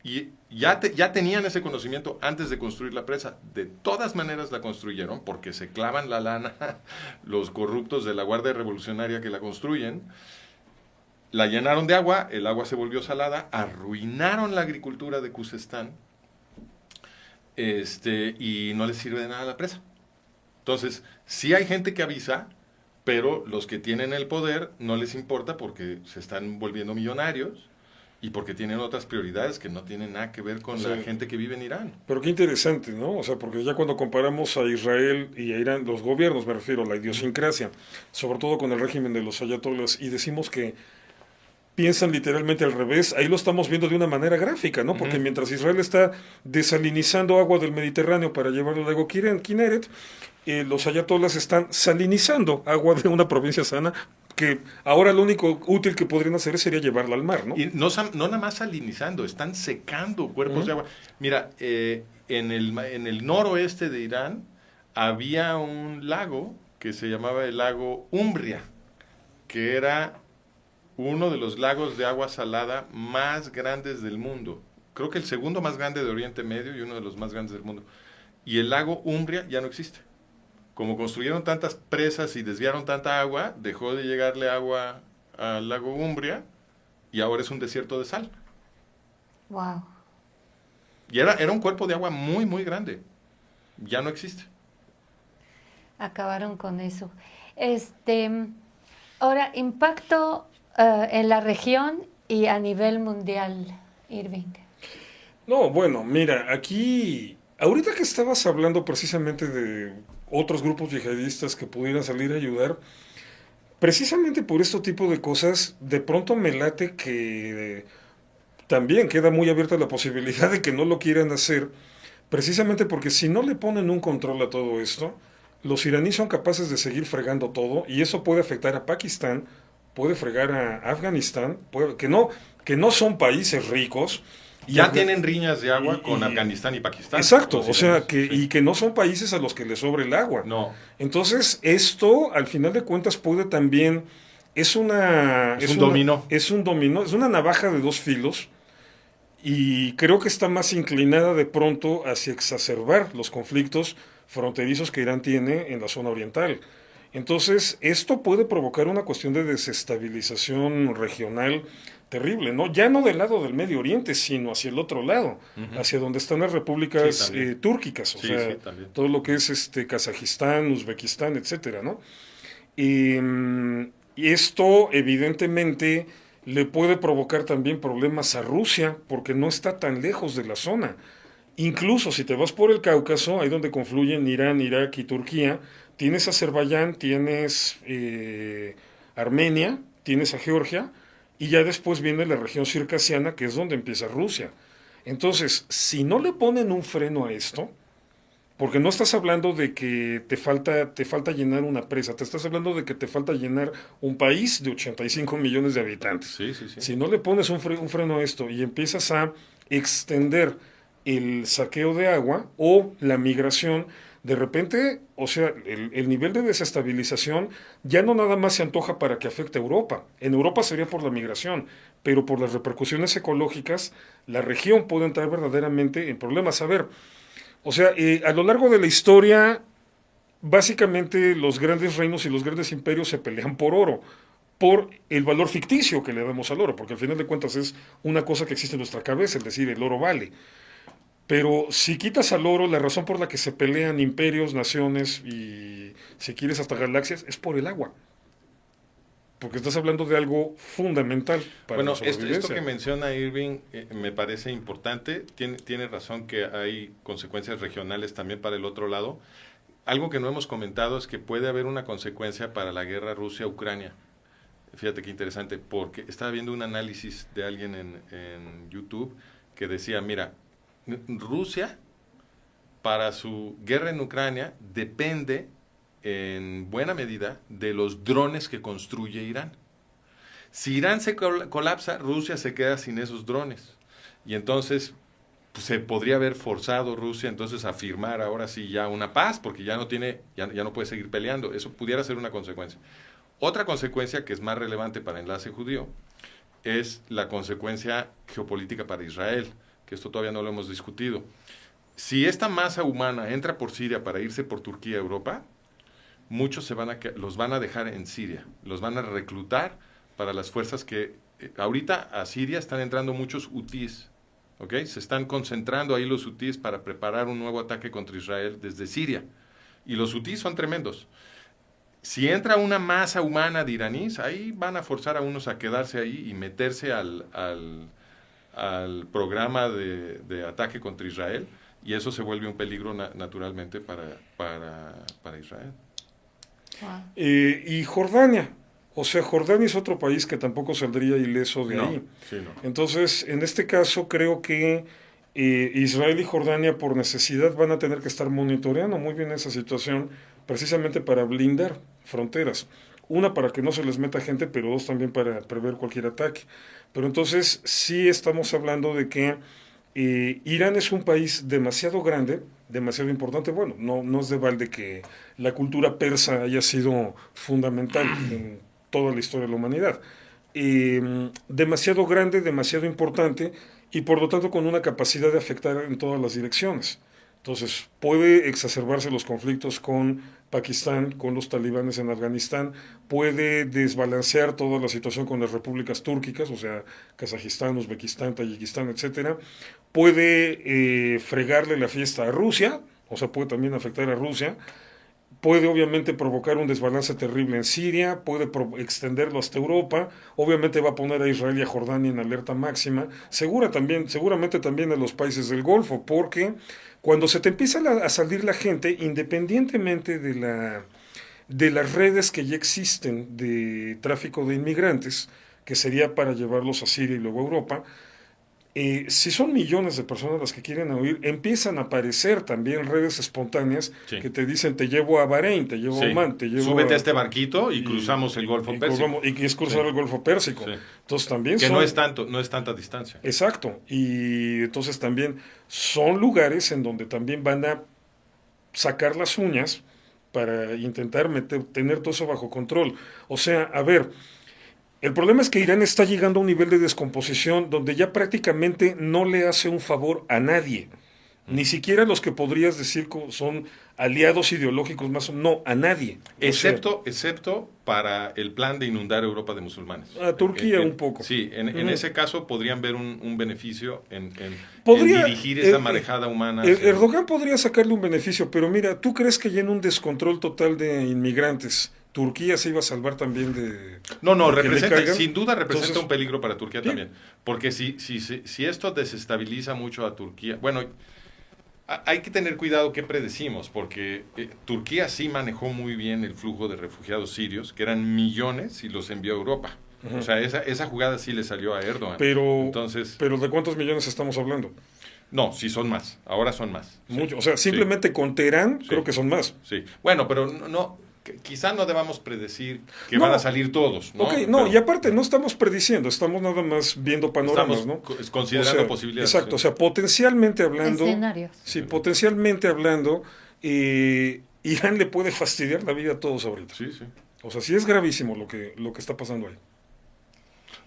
Y ya tenían ese conocimiento antes de construir la presa. De todas maneras la construyeron porque se clavan la lana los corruptos de la Guardia Revolucionaria que la construyen. La llenaron de agua, el agua se volvió salada, arruinaron la agricultura de Khuzestán, y no les sirve de nada la presa. Entonces, sí hay gente que avisa, pero los que tienen el poder no les importa porque se están volviendo millonarios y porque tienen otras prioridades que no tienen nada que ver con la gente que vive en Irán. Pero qué interesante, ¿no? O sea, porque ya cuando comparamos a Israel y a Irán, los gobiernos, me refiero, la idiosincrasia, sobre todo con el régimen de los ayatolás, y decimos que piensan literalmente al revés, ahí lo estamos viendo de una manera gráfica, ¿no? Porque mientras Israel está desalinizando agua del Mediterráneo para llevarlo al lago Kinneret, los ayatolás están salinizando agua de una provincia sana, que ahora lo único útil que podrían hacer sería llevarla al mar, ¿no? Y no nada más salinizando, están secando cuerpos de agua. Mira, en el noroeste de Irán había un lago que se llamaba el lago Umbria, que era uno de los lagos de agua salada más grandes del mundo. Creo que el segundo más grande de Oriente Medio y uno de los más grandes del mundo. Y el lago Umbria ya no existe. Como construyeron tantas presas y desviaron tanta agua, dejó de llegarle agua al lago Umbria y ahora es un desierto de sal. Wow. Y era un cuerpo de agua muy, muy grande. Ya no existe. Acabaron con eso. Ahora, impacto en la región y a nivel mundial, Irving. No, bueno, mira, aquí, ahorita que estabas hablando precisamente de otros grupos yihadistas que pudieran salir a ayudar, precisamente por este tipo de cosas, de pronto me late que también queda muy abierta la posibilidad de que no lo quieran hacer, precisamente porque si no le ponen un control a todo esto, los iraníes son capaces de seguir fregando todo y eso puede afectar a Pakistán, puede fregar a Afganistán, que no son países ricos. Ya tienen riñas de agua con Afganistán y Pakistán. Exacto, o sea, y que no son países a los que les sobre el agua. No. Entonces, esto, al final de cuentas, puede también... Es un dominó. Es un dominó, es una navaja de 2 filos, y creo que está más inclinada de pronto hacia exacerbar los conflictos fronterizos que Irán tiene en la zona oriental. Entonces, esto puede provocar una cuestión de desestabilización regional terrible, ¿no? Ya no del lado del Medio Oriente, sino hacia el otro lado, hacia donde están las repúblicas túrquicas, o sea, todo lo que es Kazajistán, Uzbekistán, etcétera, ¿no? Y esto, evidentemente, le puede provocar también problemas a Rusia, porque no está tan lejos de la zona. Incluso si te vas por el Cáucaso, ahí donde confluyen Irán, Irak y Turquía, tienes Azerbaiyán, tienes Armenia, tienes a Georgia, y ya después viene la región circasiana, que es donde empieza Rusia. Entonces, si no le ponen un freno a esto, porque no estás hablando de que te falta llenar una presa, te estás hablando de que te falta llenar un país de 85 millones de habitantes. Sí. Si no le pones un freno a esto y empiezas a extender el saqueo de agua o la migración. De repente, o sea, el nivel de desestabilización ya no nada más se antoja para que afecte a Europa. En Europa sería por la migración, pero por las repercusiones ecológicas, la región puede entrar verdaderamente en problemas. A ver, o sea, a lo largo de la historia, básicamente los grandes reinos y los grandes imperios se pelean por oro, por el valor ficticio que le damos al oro, porque al final de cuentas es una cosa que existe en nuestra cabeza, es decir, el oro vale. Pero si quitas al oro, la razón por la que se pelean imperios, naciones y, si quieres, hasta galaxias, es por el agua. Porque estás hablando de algo fundamental para bueno, la sobrevivencia. esto que menciona Irving me parece importante. Tiene razón que hay consecuencias regionales también para el otro lado. Algo que no hemos comentado es que puede haber una consecuencia para la guerra Rusia-Ucrania. Fíjate qué interesante, porque estaba viendo un análisis de alguien en YouTube que decía, mira, Rusia, para su guerra en Ucrania, depende en buena medida de los drones que construye Irán. Si Irán se colapsa, Rusia se queda sin esos drones. Y entonces pues, se podría haber forzado Rusia entonces a firmar ahora sí ya una paz, porque ya no puede seguir peleando. Eso pudiera ser una consecuencia. Otra consecuencia que es más relevante para Enlace Judío es la consecuencia geopolítica para Israel, que esto todavía no lo hemos discutido. Si esta masa humana entra por Siria para irse por Turquía a Europa, muchos los van a dejar en Siria, los van a reclutar para las fuerzas que ahorita a Siria están entrando muchos hutíes, ¿ok? Se están concentrando ahí los hutíes para preparar un nuevo ataque contra Israel desde Siria, y los hutíes son tremendos. Si entra una masa humana de iraníes, ahí van a forzar a unos a quedarse ahí y meterse al programa de ataque contra Israel, y eso se vuelve un peligro naturalmente para Israel. Y Jordania, o sea, Jordania es otro país que tampoco saldría ileso de ahí. Sí, no. Entonces, en este caso creo que Israel y Jordania por necesidad van a tener que estar monitoreando muy bien esa situación, precisamente para blindar fronteras. Una, para que no se les meta gente, pero dos, también para prever cualquier ataque. Pero entonces sí estamos hablando de que Irán es un país demasiado grande, demasiado importante. Bueno, no es de balde que la cultura persa haya sido fundamental en toda la historia de la humanidad. Demasiado grande, demasiado importante, y por lo tanto con una capacidad de afectar en todas las direcciones. Entonces, puede exacerbarse los conflictos con Pakistán, con los talibanes en Afganistán, puede desbalancear toda la situación con las repúblicas túrquicas, o sea, Kazajistán, Uzbekistán, Tayikistán, etcétera. Puede fregarle la fiesta a Rusia, o sea, puede también afectar a Rusia. Puede obviamente provocar un desbalance terrible en Siria, puede extenderlo hasta Europa, obviamente va a poner a Israel y a Jordania en alerta máxima, seguramente también a los países del Golfo, porque cuando se te empieza a salir la gente, independientemente de las redes que ya existen de tráfico de inmigrantes, que sería para llevarlos a Siria y luego a Europa, si son millones de personas las que quieren huir, empiezan a aparecer también redes espontáneas que te dicen, te llevo a Bahrein, te llevo a Omán, te llevo súbete a este barquito y cruzamos el Golfo Pérsico. Y que es cruzar el Golfo Pérsico. Sí. Entonces también que no es tanta distancia. Exacto. Y entonces también son lugares en donde también van a sacar las uñas para intentar tener todo eso bajo control. O sea, a ver, el problema es que Irán está llegando a un nivel de descomposición donde ya prácticamente no le hace un favor a nadie. Ni siquiera los que podrías decir son aliados ideológicos más, no, a nadie. Excepto para el plan de inundar Europa de musulmanes. A Turquía un poco. Sí, en ese caso podrían ver un beneficio en dirigir esa marejada humana. Erdogan podría sacarle un beneficio, pero mira, ¿tú crees que ya en un descontrol total de inmigrantes Turquía se iba a salvar también de... No, sin duda representa un peligro para Turquía también. Porque si esto desestabiliza mucho a Turquía... Bueno, hay que tener cuidado qué predecimos, porque Turquía sí manejó muy bien el flujo de refugiados sirios, que eran millones, y los envió a Europa. O sea, esa jugada sí le salió a Erdogan. Pero ¿de cuántos millones estamos hablando? No, sí son más. Ahora son más. Mucho. O sea, simplemente con Teherán creo que son más. Sí. Bueno, pero no... quizá no debamos predecir que van a salir todos, ¿no? Ok, no, pero, y aparte no estamos prediciendo, estamos nada más viendo panoramas, estamos, ¿no? Considerando posibilidades. Exacto, o sea, potencialmente hablando... Escenarios. Sí, potencialmente hablando, Irán le puede fastidiar la vida a todos ahorita. Sí, sí. O sea, sí es gravísimo lo que está pasando ahí.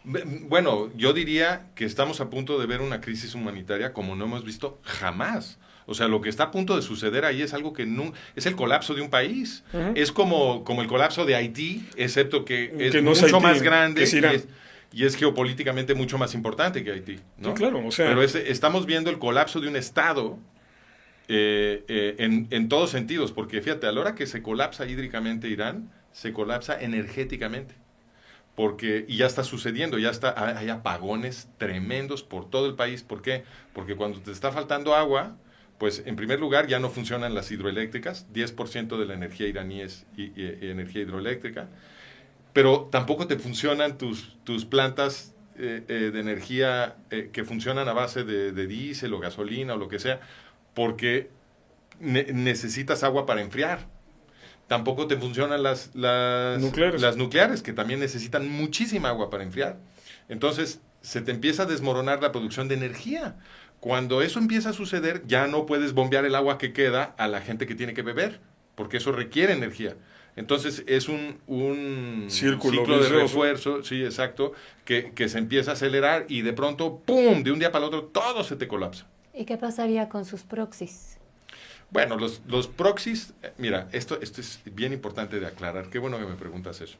Bueno, yo diría que estamos a punto de ver una crisis humanitaria como no hemos visto jamás. O sea, lo que está a punto de suceder ahí es algo que no... Es el colapso de un país. Uh-huh. Es como el colapso de Haití, excepto que es no mucho es Haití, más grande y es geopolíticamente mucho más importante que Haití, ¿no? Sí, claro, o sea... Pero estamos viendo el colapso de un Estado en todos sentidos, porque fíjate, a la hora que se colapsa hídricamente Irán, se colapsa energéticamente. Y ya está sucediendo, hay apagones tremendos por todo el país. ¿Por qué? Porque cuando te está faltando agua, pues en primer lugar ya no funcionan las hidroeléctricas, 10% de la energía iraní es energía hidroeléctrica, pero tampoco te funcionan tus plantas de energía que funcionan a base de diésel o gasolina o lo que sea, porque necesitas agua para enfriar. Tampoco te funcionan las nucleares, que también necesitan muchísima agua para enfriar. Entonces, se te empieza a desmoronar la producción de energía. Cuando eso empieza a suceder, ya no puedes bombear el agua que queda a la gente que tiene que beber, porque eso requiere energía. Entonces, es un ciclo de refuerzo, sí, exacto, que se empieza a acelerar y de pronto, ¡pum!, de un día para el otro, todo se te colapsa. ¿Y qué pasaría con sus proxies? Bueno, los proxies, mira, esto es bien importante de aclarar. Qué bueno que me preguntas eso.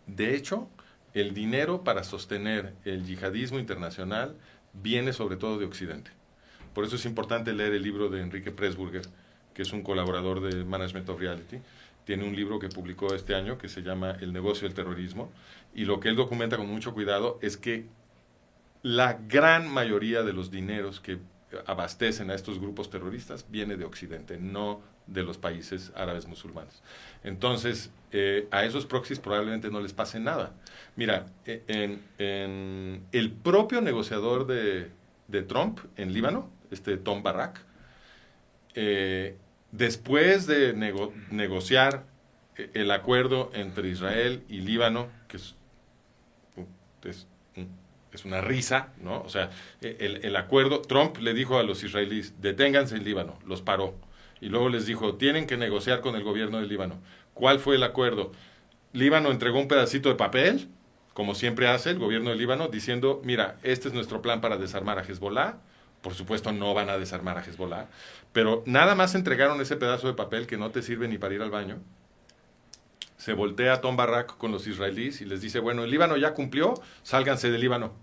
De hecho, el dinero para sostener el yihadismo internacional viene sobre todo de Occidente. Por eso es importante leer el libro de Enrique Pressburger, que es un colaborador de Management of Reality. Tiene un libro que publicó este año que se llama El negocio del terrorismo. Y lo que él documenta con mucho cuidado es que la gran mayoría de los dineros que abastecen a estos grupos terroristas viene de Occidente, no de los países árabes musulmanes. Entonces, a esos proxies probablemente no les pase nada. Mira, en el propio negociador de Trump en Líbano, Tom Barrack, después de negociar el acuerdo entre Israel y Líbano, que es una risa, ¿no? O sea, el acuerdo, Trump le dijo a los israelíes, deténganse en Líbano, los paró. Y luego les dijo, tienen que negociar con el gobierno del Líbano. ¿Cuál fue el acuerdo? Líbano entregó un pedacito de papel, como siempre hace el gobierno del Líbano, diciendo, mira, este es nuestro plan para desarmar a Hezbollah. Por supuesto, no van a desarmar a Hezbollah, pero nada más entregaron ese pedazo de papel que no te sirve ni para ir al baño. Se voltea Tom Barrack con los israelíes y les dice, bueno, el Líbano ya cumplió, sálganse del Líbano,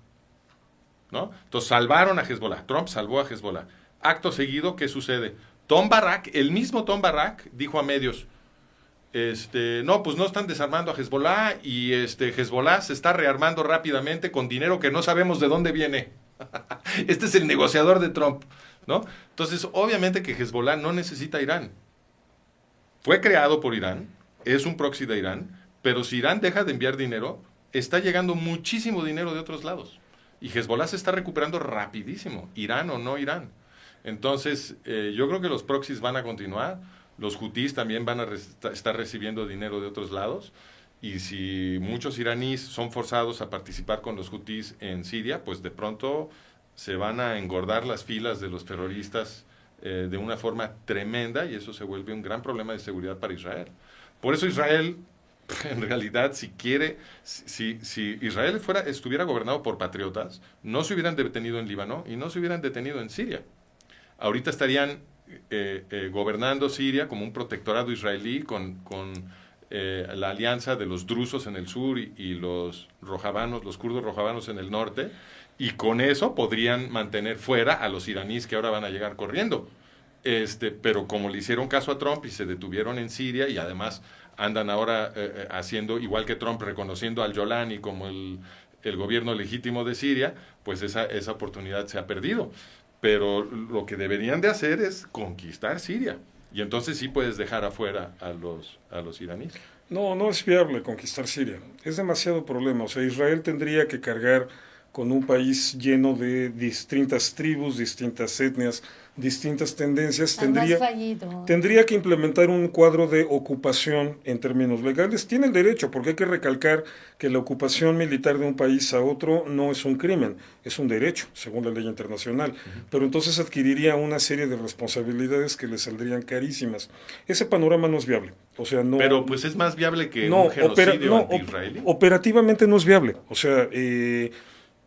¿no? Entonces salvaron a Hezbollah, Trump salvó a Hezbollah. Acto seguido, ¿qué sucede? Tom Barrack, el mismo Tom Barrack, dijo a medios, no, pues no están desarmando a Hezbollah y Hezbollah se está rearmando rápidamente con dinero que no sabemos de dónde viene. Este es el negociador de Trump, ¿no? Entonces, obviamente que Hezbollah no necesita a Irán. Fue creado por Irán, es un proxy de Irán, pero si Irán deja de enviar dinero, está llegando muchísimo dinero de otros lados. Y Hezbollah se está recuperando rapidísimo, Irán o no Irán. Entonces, yo creo que los proxies van a continuar, los hutíes también van a estar recibiendo dinero de otros lados, y si muchos iraníes son forzados a participar con los hutíes en Siria, pues de pronto se van a engordar las filas de los terroristas de una forma tremenda, y eso se vuelve un gran problema de seguridad para Israel. Por eso Israel, en realidad, si Israel estuviera gobernado por patriotas, no se hubieran detenido en Líbano y no se hubieran detenido en Siria. Ahorita estarían gobernando Siria como un protectorado israelí con la alianza de los drusos en el sur y los rojabanos, los kurdos rojabanos en el norte, y con eso podrían mantener fuera a los iraníes que ahora van a llegar corriendo. Pero como le hicieron caso a Trump y se detuvieron en Siria, y además andan ahora haciendo, igual que Trump, reconociendo al Yolani como el gobierno legítimo de Siria, pues esa oportunidad se ha perdido. Pero lo que deberían de hacer es conquistar Siria. Y entonces sí puedes dejar afuera a los iraníes. No es viable conquistar Siria. Es demasiado problema. O sea, Israel tendría que cargar con un país lleno de distintas tribus, distintas etnias, distintas tendencias, Más fallido. tendría que implementar un cuadro de ocupación en términos legales. Tiene el derecho, porque hay que recalcar que la ocupación militar de un país a otro no es un crimen, es un derecho, según la ley internacional. Pero entonces adquiriría una serie de responsabilidades que le saldrían carísimas. Ese panorama no es viable. O sea, no, pero pues es más viable que no, un genocidio anti-israelí. operativamente no es viable. O sea,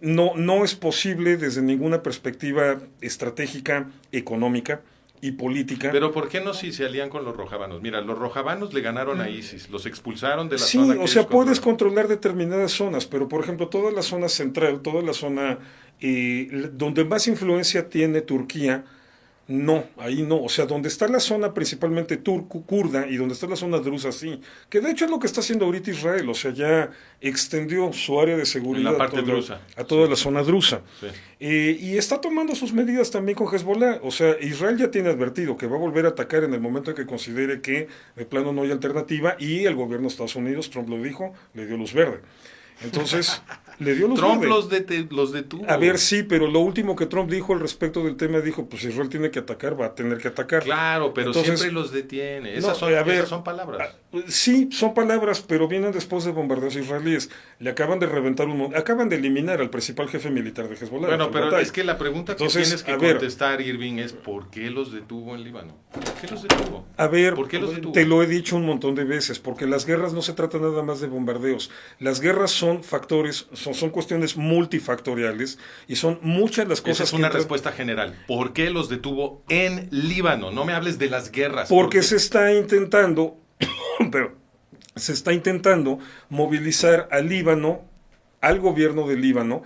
no es posible desde ninguna perspectiva estratégica, económica y política. Pero ¿por qué no si se alían con los rojabanos? Mira, los rojabanos le ganaron a ISIS, los expulsaron de la Sí, zona que o sea, ellos puedes controlan. controlar determinadas zonas, pero por ejemplo, toda la zona central, toda la zona donde más influencia tiene Turquía, no, ahí no. O sea, donde está la zona principalmente kurda y donde está la zona drusa, sí. Que de hecho es lo que está haciendo ahorita Israel. O sea, ya extendió su área de seguridad En la parte drusa. a toda Sí. la zona drusa. Sí. Y está tomando sus medidas también con Hezbollah. O sea, Israel ya tiene advertido que va a volver a atacar en el momento en que considere que de plano no hay alternativa, y el gobierno de Estados Unidos, Trump lo dijo, le dio luz verde. Entonces, le dio luz Trump verde. los detuvo. A ver, sí, pero lo último que Trump dijo al respecto del tema, dijo, pues Israel tiene que atacar, va a tener que atacar. Claro, pero Entonces, siempre los detiene. no, Esas son palabras. Sí, son palabras, pero vienen después de bombardeos israelíes. Le acaban de reventar acaban de eliminar al principal jefe militar de Hezbollah. Bueno, Abdel pero Fattah. es que la pregunta que Entonces, tienes que a ver, contestar, Irving, es ¿por qué los detuvo en Líbano? ¿Por qué los detuvo? A ver, ¿Por qué los detuvo? te lo he dicho un montón de veces, porque las guerras no se tratan nada más de bombardeos. Las guerras son factores, son cuestiones multifactoriales, y son muchas las cosas Esa es una respuesta general. ¿Por qué los detuvo en Líbano? No me hables de las guerras. Porque se está intentando, pero se está intentando movilizar al Líbano, al gobierno del Líbano,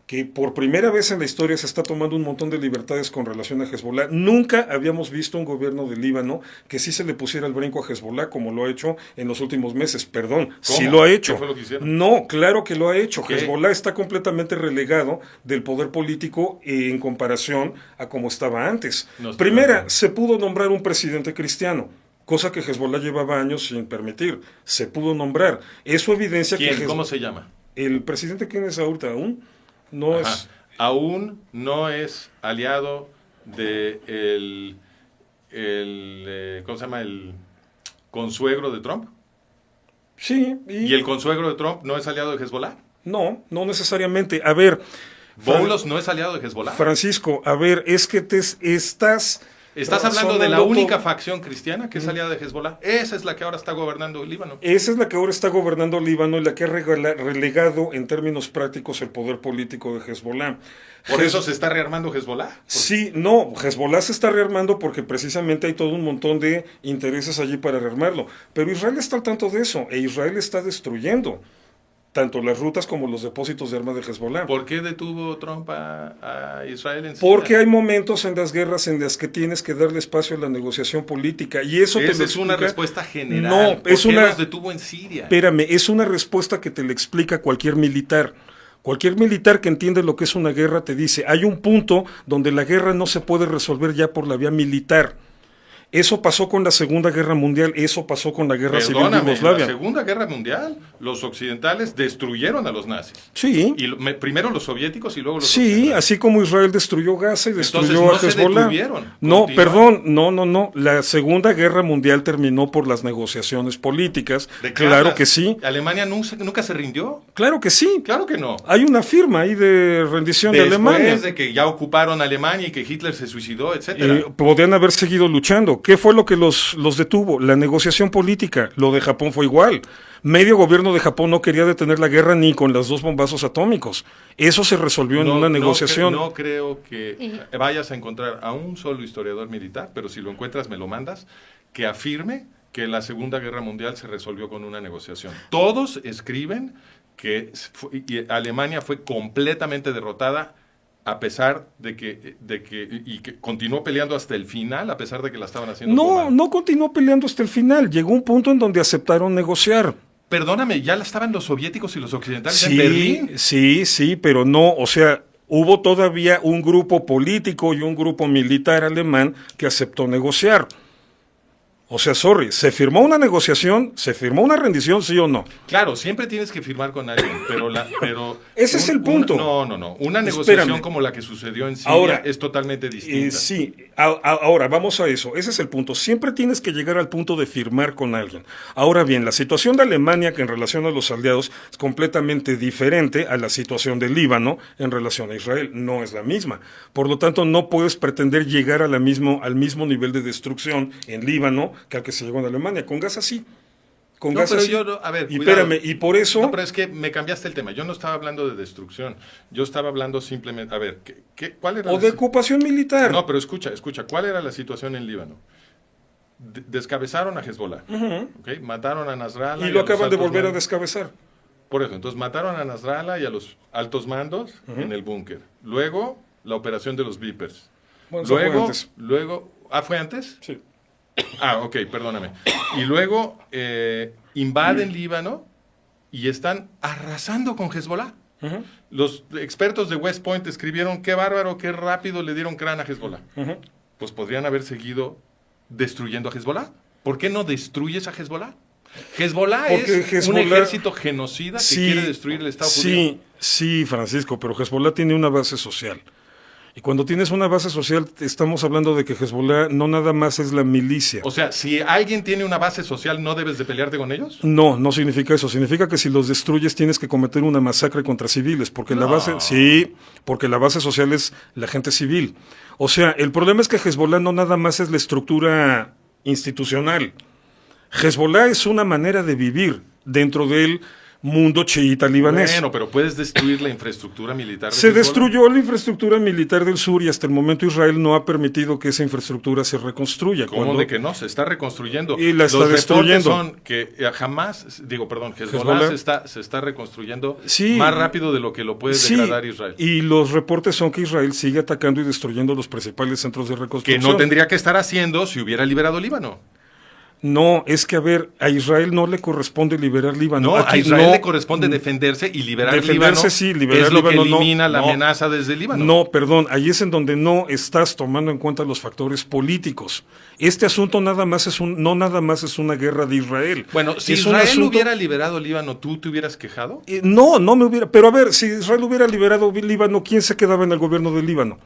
que por primera vez en la historia se está tomando un montón de libertades con relación a Hezbollah. Nunca habíamos visto un gobierno del Líbano que sí se le pusiera el brinco a Hezbollah como lo ha hecho en los últimos meses. Perdón, ¿Cómo? sí lo ha hecho. ¿Qué fue lo que hicieron? No, claro que lo ha hecho. ¿Qué? Hezbollah está completamente relegado del poder político en comparación a como estaba antes. No estoy de Primera, acuerdo. se pudo nombrar un presidente cristiano, cosa que Hezbollah llevaba años sin permitir. Se pudo nombrar. Eso evidencia que ¿Quién? ¿Cómo se llama? el presidente, ¿quién es ahorita aún? No Ajá. es... Aún no es aliado de ¿cómo se llama? El consuegro de Trump. Sí, ¿Y el consuegro de Trump no es aliado de Hezbollah? No, no necesariamente. A ver, ¿Boulos no es aliado de Hezbollah? Francisco, a ver, es que te estás... Estás hablando de la razonando única todo. facción cristiana que es aliada de Hezbollah. Esa es la que ahora está gobernando el Líbano. Esa es la que ahora está gobernando Líbano y la que ha relegado en términos prácticos el poder político de Hezbollah. ¿Por eso se está rearmando Hezbollah? Sí, no, Hezbollah se está rearmando porque precisamente hay todo un montón de intereses allí para rearmarlo. Pero Israel está al tanto de eso, e Israel está destruyendo tanto las rutas como los depósitos de armas de Hezbollah. ¿Por qué detuvo Trump a Israel en Siria? Porque hay momentos en las guerras en las que tienes que darle espacio a la negociación política, y eso te lo Esa es una explica- respuesta general. No, ¿Por es qué una... los detuvo en Siria? Espérame, es una respuesta que te le explica cualquier militar. Cualquier militar que entiende lo que es una guerra te dice, hay un punto donde la guerra no se puede resolver ya por la vía militar. Eso pasó con la Segunda Guerra Mundial, eso pasó con la Guerra Civil de Perdóname, en la Yugoslavia. Segunda Guerra Mundial, los occidentales destruyeron a los nazis. Sí, Y primero los soviéticos y luego los sí, occidentales. así como Israel destruyó Gaza y destruyó Entonces, no a se Hezbollah. detuvieron, No, continuaron. perdón, no. La Segunda Guerra Mundial terminó por las negociaciones políticas. ¿De qué Claro hablas? que sí, ¿Alemania nunca se rindió? claro que sí. Claro que no. Hay una firma ahí de rendición de Después Alemania. de que ya ocuparon Alemania y que Hitler se suicidó, etcétera. Podrían haber seguido luchando. ¿Qué fue lo que los detuvo? La negociación política. Lo de Japón fue igual. Medio gobierno de Japón no quería detener la guerra ni con los 2 bombazos atómicos. Eso se resolvió en una negociación. No creo que Y- vayas a encontrar a un solo historiador militar, pero si lo encuentras me lo mandas, que afirme que la Segunda Guerra Mundial se resolvió con una negociación. Todos escriben que Alemania fue completamente derrotada a pesar de que continuó peleando hasta el final, a pesar de que la estaban haciendo muy mal. No continuó peleando hasta el final. Llegó un punto en donde aceptaron negociar. Perdóname, ya estaban los soviéticos y los occidentales en Berlín. Sí, pero no, o sea, hubo todavía un grupo político y un grupo militar alemán que aceptó negociar. O sea, sorry, ¿se firmó una negociación? ¿Se firmó una rendición, sí o no? Claro, siempre tienes que firmar con alguien, pero ese es el punto. No. Una negociación Espérame. como la que sucedió en Siria Ahora, es totalmente distinta. Sí, ahora vamos a eso. Ese es el punto. Siempre tienes que llegar al punto de firmar con alguien. Ahora bien, la situación de Alemania que en relación a los aliados es completamente diferente a la situación del Líbano en relación a Israel. No es la misma. Por lo tanto, no puedes pretender llegar al mismo nivel de destrucción en Líbano que al que se llegó en Alemania. Con Gaza sí. Con Gaza pero sí. yo, a ver, y cuidado. espérame, y por eso... No, pero es que me cambiaste el tema. Yo no estaba hablando de destrucción. Yo estaba hablando simplemente... A ver, ¿cuál era O de ocupación militar. No, pero escucha. ¿Cuál era la situación en Líbano? Descabezaron a Hezbollah. ¿Okay? Mataron a Nasrallah. Y lo a los acaban de altos volver a mandos. descabezar. Por eso, entonces mataron a Nasrallah y a los altos mandos en el búnker. Luego, la operación de los Vipers. Bueno, eso fue antes. ¿Fue antes? Sí. Ok, perdóname. Y luego invaden Líbano y están arrasando con Hezbollah. Los expertos de West Point escribieron qué bárbaro, qué rápido le dieron crán a Hezbollah. Pues podrían haber seguido destruyendo a Hezbollah. ¿Por qué no destruyes a Hezbollah? Hezbollah es un ejército genocida que quiere destruir el Estado judío. Sí, Francisco, pero Hezbollah tiene una base social. Y cuando tienes una base social, estamos hablando de que Hezbollah no nada más es la milicia. O sea, si alguien tiene una base social, ¿no debes de pelearte con ellos? No, no significa eso. Significa que si los destruyes tienes que cometer una masacre contra civiles, porque la base social es la gente civil. O sea, el problema es que Hezbollah no nada más es la estructura institucional. Hezbollah es una manera de vivir dentro del mundo chiita libanés. Bueno, pero puedes destruir la infraestructura militar. Se destruyó la infraestructura militar del sur y hasta el momento Israel no ha permitido que esa infraestructura se reconstruya. ¿Cómo de que no? Se está reconstruyendo. Y la está Los destruyendo. Son que Hezbollah se está reconstruyendo más rápido de lo que lo puede degradar Israel. Y los reportes son que Israel sigue atacando y destruyendo los principales centros de reconstrucción. Que no tendría que estar haciendo si hubiera liberado Líbano. No, es que a ver, a Israel no le corresponde liberar Líbano. No, a Israel le corresponde defenderse y liberar Líbano. Sí, liberar es lo Líbano, que elimina la amenaza desde Líbano. No, perdón, ahí es en donde no estás tomando en cuenta los factores políticos. Este asunto no nada más es una guerra de Israel. Bueno, si Israel hubiera liberado Líbano, ¿tú te hubieras quejado? No me hubiera. Pero a ver, si Israel hubiera liberado Líbano, ¿quién se quedaba en el gobierno de Líbano?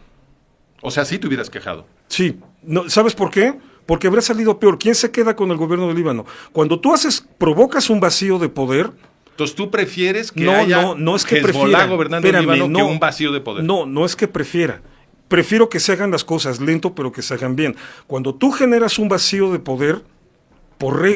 O sea, sí te hubieras quejado. Sí. No, ¿sabes por qué? Porque habría salido peor. ¿Quién se queda con el gobierno de Líbano? Cuando tú provocas un vacío de poder... Entonces tú prefieres que haya no es que Hezbollah gobernando Líbano que un vacío de poder. No es que prefiera. Prefiero que se hagan las cosas lento, pero que se hagan bien. Cuando tú generas un vacío de poder,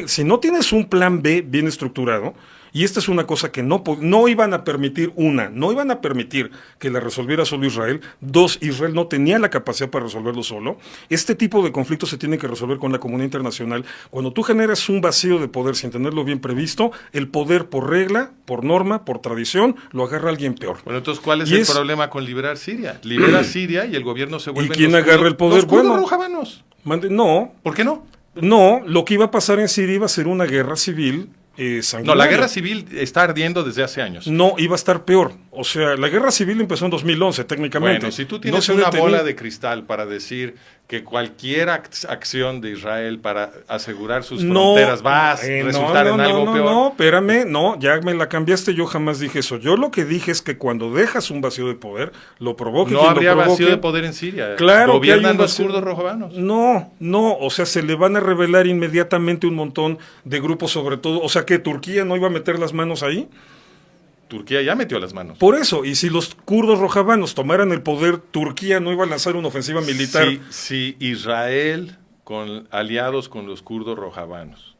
si no tienes un plan B bien estructurado, y esta es una cosa que no iban a permitir, no iban a permitir que la resolviera solo Israel. Dos, Israel no tenía la capacidad para resolverlo solo. Este tipo de conflictos se tienen que resolver con la comunidad internacional. Cuando tú generas un vacío de poder sin tenerlo bien previsto, el poder por regla, por norma, por tradición, lo agarra alguien peor. Bueno, entonces, ¿cuál es el problema con liberar Siria? Libera Siria y el gobierno se vuelve... ¿Y quién agarra el poder? Los kurdos rojavanos. No. ¿Por qué no? No, lo que iba a pasar en Siria iba a ser una guerra civil. No, la guerra civil está ardiendo desde hace años. No, iba a estar peor. O sea, la guerra civil empezó en 2011, técnicamente. Bueno, si tú tienes una bola de cristal para decir que cualquier acción de Israel para asegurar sus fronteras va a resultar en algo peor. No, espérame, ya me la cambiaste, yo jamás dije eso. Yo lo que dije es que cuando dejas un vacío de poder, lo provoque. No habría vacío de poder en Siria. Claro, gobiernan los kurdos rojavanos. No, o sea, se le van a revelar inmediatamente un montón de grupos, sobre todo. O sea, que Turquía no iba a meter las manos ahí. Turquía ya metió las manos. Por eso, y si los kurdos rojavanos tomaran el poder, Turquía no iba a lanzar una ofensiva militar. Si Israel, aliados con los kurdos rojavanos,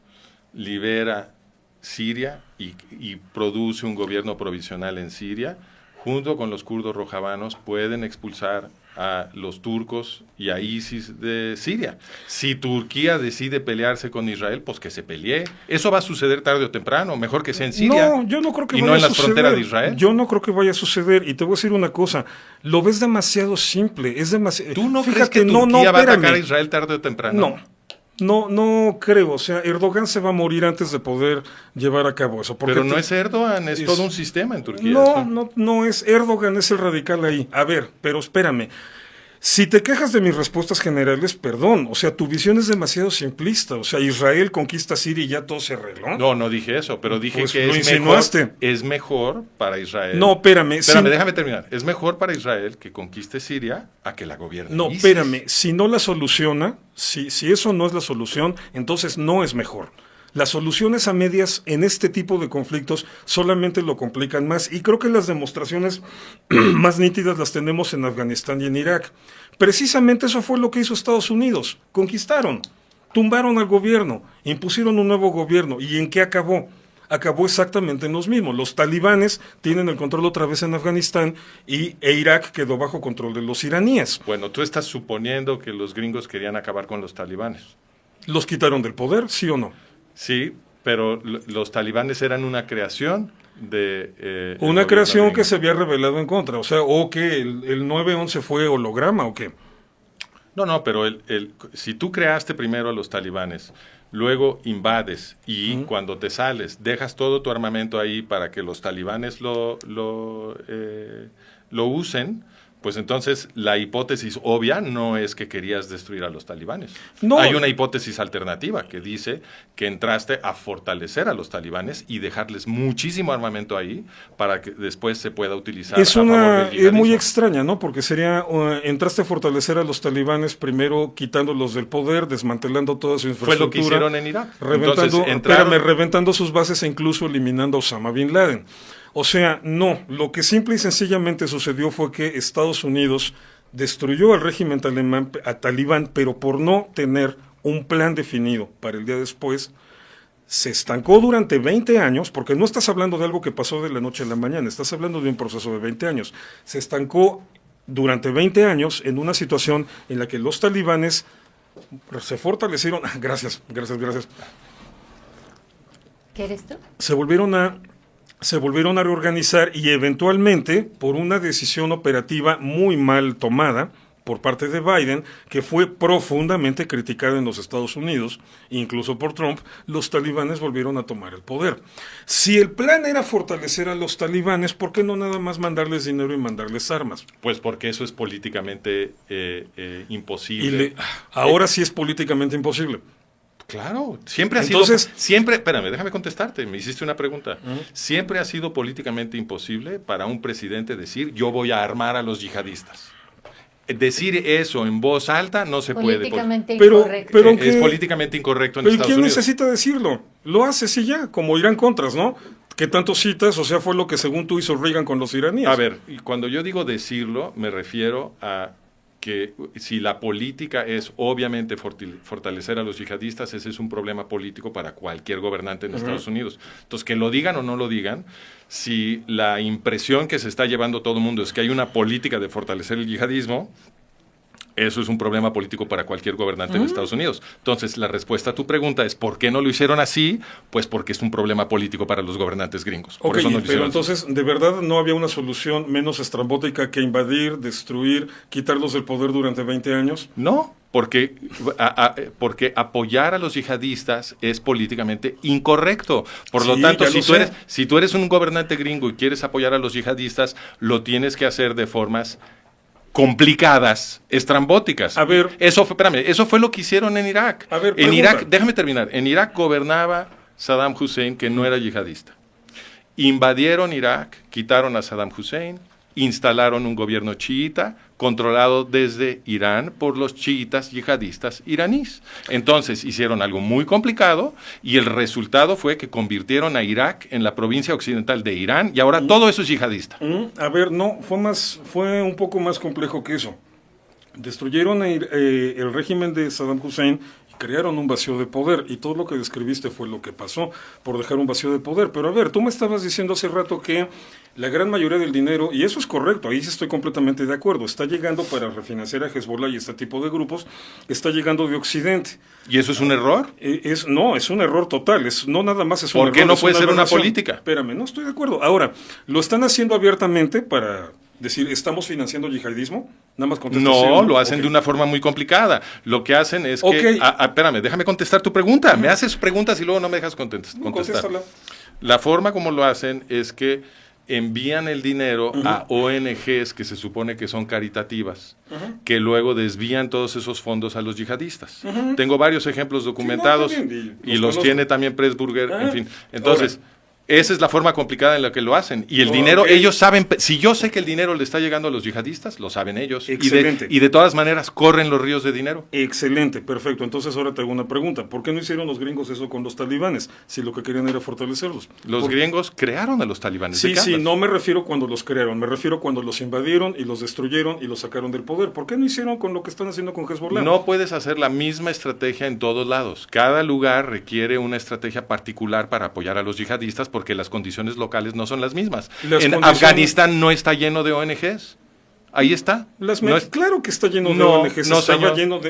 libera Siria y produce un gobierno provisional en Siria, junto con los kurdos rojavanos pueden expulsar a los turcos y a ISIS de Siria. Si Turquía decide pelearse con Israel, pues que se pelee. Eso va a suceder tarde o temprano, mejor que sea en Siria. No, yo no creo que y vaya no en a las suceder. Fronteras de Israel. Yo no creo que vaya a suceder. Y te voy a decir una cosa, lo ves demasiado simple, es demasiado... ¿Tú no crees que Turquía va a atacar a Israel tarde o temprano? No creo. O sea, Erdogan se va a morir antes de poder llevar a cabo eso. Pero no es Erdogan, es todo un sistema en Turquía. No es Erdogan, es el radical ahí. A ver, pero espérame. Si te quejas de mis respuestas generales, perdón, o sea, tu visión es demasiado simplista. O sea, Israel conquista Siria y ya todo se arregló. No, no dije eso, pero dije Pues que lo insinuaste. es mejor para Israel. No, espérame. Espérame, déjame terminar. Es mejor para Israel que conquiste Siria a que la gobierne No, ISIS. espérame. Si no la soluciona, si eso no es la solución, entonces no es mejor. Las soluciones a medias en este tipo de conflictos solamente lo complican más, y creo que las demostraciones más nítidas las tenemos en Afganistán y en Irak. Precisamente eso fue lo que hizo Estados Unidos. Conquistaron, tumbaron al gobierno, impusieron un nuevo gobierno. ¿Y en qué acabó? Acabó exactamente en los mismos. Los talibanes tienen el control otra vez en Afganistán e Irak quedó bajo control de los iraníes. Bueno, tú estás suponiendo que los gringos querían acabar con los talibanes. ¿Los quitaron del poder, sí o no? Sí, pero los talibanes eran una creación de... Una creación que se había revelado en contra, o sea, o que el 9/11 fue holograma o qué. No, pero si tú creaste primero a los talibanes, luego invades y cuando te sales, dejas todo tu armamento ahí para que los talibanes lo usen, pues entonces la hipótesis obvia no es que querías destruir a los talibanes. No. Hay una hipótesis alternativa que dice que entraste a fortalecer a los talibanes y dejarles muchísimo armamento ahí para que después se pueda utilizar Es a favor del es yihadismo. muy extraña, ¿no? Porque sería, entraste a fortalecer a los talibanes primero quitándolos del poder, desmantelando toda su infraestructura. Fue lo que hicieron en Irak. Reventando, Entonces, reventando sus bases e incluso eliminando a Osama Bin Laden. O sea, no, lo que simple y sencillamente sucedió fue que Estados Unidos destruyó al régimen talibán, pero por no tener un plan definido para el día después, se estancó durante 20 años, porque no estás hablando de algo que pasó de la noche a la mañana, estás hablando de un proceso de 20 años. Se estancó durante 20 años en una situación en la que los talibanes se fortalecieron, gracias. ¿Qué eres tú? Se volvieron a reorganizar y eventualmente, por una decisión operativa muy mal tomada por parte de Biden, que fue profundamente criticada en los Estados Unidos, incluso por Trump, los talibanes volvieron a tomar el poder. Si el plan era fortalecer a los talibanes, ¿por qué no nada más mandarles dinero y mandarles armas? pues porque eso es políticamente imposible. Ahora sí es políticamente imposible. Claro, siempre ha Entonces, sido, espérame, déjame contestarte, me hiciste una pregunta. Siempre ha sido políticamente imposible para un presidente decir, yo voy a armar a los yihadistas. Decir eso en voz alta no se puede. Políticamente Pero- incorrecto. pero- Es ¿qué? políticamente incorrecto en ¿Pero Estados quién Unidos. necesita decirlo? Lo hace, sí ya, como Irán Contras, ¿no? Que tanto citas, o sea, fue lo que según tú hizo Reagan con los iraníes. A ver, y cuando yo digo decirlo, me refiero a que si la política es obviamente fortalecer a los yihadistas, ese es un problema político para cualquier gobernante en Estados Unidos. Entonces, que lo digan o no lo digan, si la impresión que se está llevando todo el mundo es que hay una política de fortalecer el yihadismo, eso es un problema político para cualquier gobernante en Estados Unidos. Entonces, la respuesta a tu pregunta es ¿por qué no lo hicieron así? Pues porque es un problema político para los gobernantes gringos. Por Ok, eso no lo pero hicieron así. entonces, ¿de verdad no había una solución menos estrambótica que invadir, destruir, quitarlos del poder durante 20 años? No, porque apoyar a los yihadistas es políticamente incorrecto. Por lo Sí, tanto, ya lo sé. si tú eres un gobernante gringo y quieres apoyar a los yihadistas, lo tienes que hacer de formas complicadas, estrambóticas. A ver. Eso fue lo que hicieron en Irak. A ver, en pregunta. Irak, déjame terminar. En Irak gobernaba Saddam Hussein, que no era yihadista. Invadieron Irak, quitaron a Saddam Hussein, instalaron un gobierno chiita controlado desde Irán por los chiitas yihadistas iraníes. Entonces hicieron algo muy complicado y el resultado fue que convirtieron a Irak en la provincia occidental de Irán y ahora todo eso es yihadista. A ver, no, fue un poco más complejo que eso. Destruyeron el régimen de Saddam Hussein y crearon un vacío de poder, y todo lo que describiste fue lo que pasó por dejar un vacío de poder. Pero a ver, tú me estabas diciendo hace rato que la gran mayoría del dinero, y eso es correcto, ahí sí estoy completamente de acuerdo, está llegando para refinanciar a Hezbollah y este tipo de grupos, está llegando de Occidente. ¿Y eso es un error? No, es un error total, no nada más es un error. ¿Por qué no es puede ser una aberración. política? Espérame, no estoy de acuerdo. Ahora, ¿lo están haciendo abiertamente para decir, estamos financiando yihadismo? Nada más contesta sí o No, lo hacen Ok. de una forma muy complicada. Lo que hacen es que... Ok. Espérame, déjame contestar tu pregunta. Me haces preguntas y luego no me dejas contestar. Contéstala. La forma como lo hacen es que envían el dinero a ONGs que se supone que son caritativas, que luego desvían todos esos fondos a los yihadistas. Tengo varios ejemplos documentados y los tiene también Pressburger, en fin. Entonces, esa es la forma complicada en la que lo hacen. Y el dinero, ellos saben, si yo sé que el dinero le está llegando a los yihadistas, lo saben ellos. Excelente. Y de todas maneras corren los ríos de dinero. Excelente, perfecto. Entonces ahora te hago una pregunta. ¿Por qué no hicieron los gringos eso con los talibanes? Si lo que querían era fortalecerlos. Los gringos crearon a los talibanes. Sí, no me refiero cuando los crearon, me refiero cuando los invadieron y los destruyeron y los sacaron del poder. ¿Por qué no hicieron con lo que están haciendo con Hezbollah? No puedes hacer la misma estrategia en todos lados. Cada lugar requiere una estrategia particular para apoyar a los yihadistas porque las condiciones locales no son las mismas. En Afganistán no está lleno de ONGs. Ahí está. Claro que está lleno de ONGs.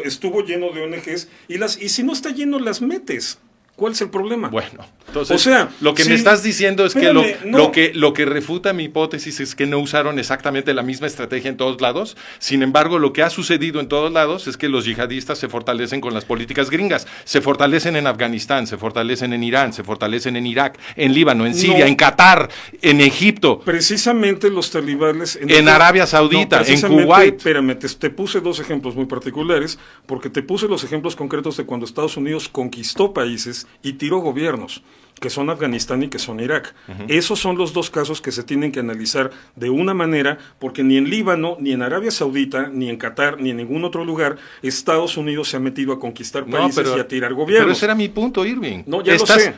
Estuvo lleno de ONGs y si no está lleno las metes. ¿Cuál es el problema? Bueno, entonces, lo que me estás diciendo es que lo que refuta mi hipótesis es que no usaron exactamente la misma estrategia en todos lados. Sin embargo, lo que ha sucedido en todos lados es que los yihadistas se fortalecen con las políticas gringas. Se fortalecen en Afganistán, se fortalecen en Irán, se fortalecen en Irak, en Líbano, en Siria, en Qatar, en Egipto. Precisamente los talibanes... En Arabia Saudita, en Kuwait. Espérame, te puse dos ejemplos muy particulares, porque te puse los ejemplos concretos de cuando Estados Unidos conquistó países y tiró gobiernos, que son Afganistán y que son Irak. Esos son los dos casos que se tienen que analizar de una manera, porque ni en Líbano, ni en Arabia Saudita, ni en Qatar, ni en ningún otro lugar, Estados Unidos se ha metido a conquistar países y a tirar gobiernos. Pero ese era mi punto, Irving. No, ya lo sé.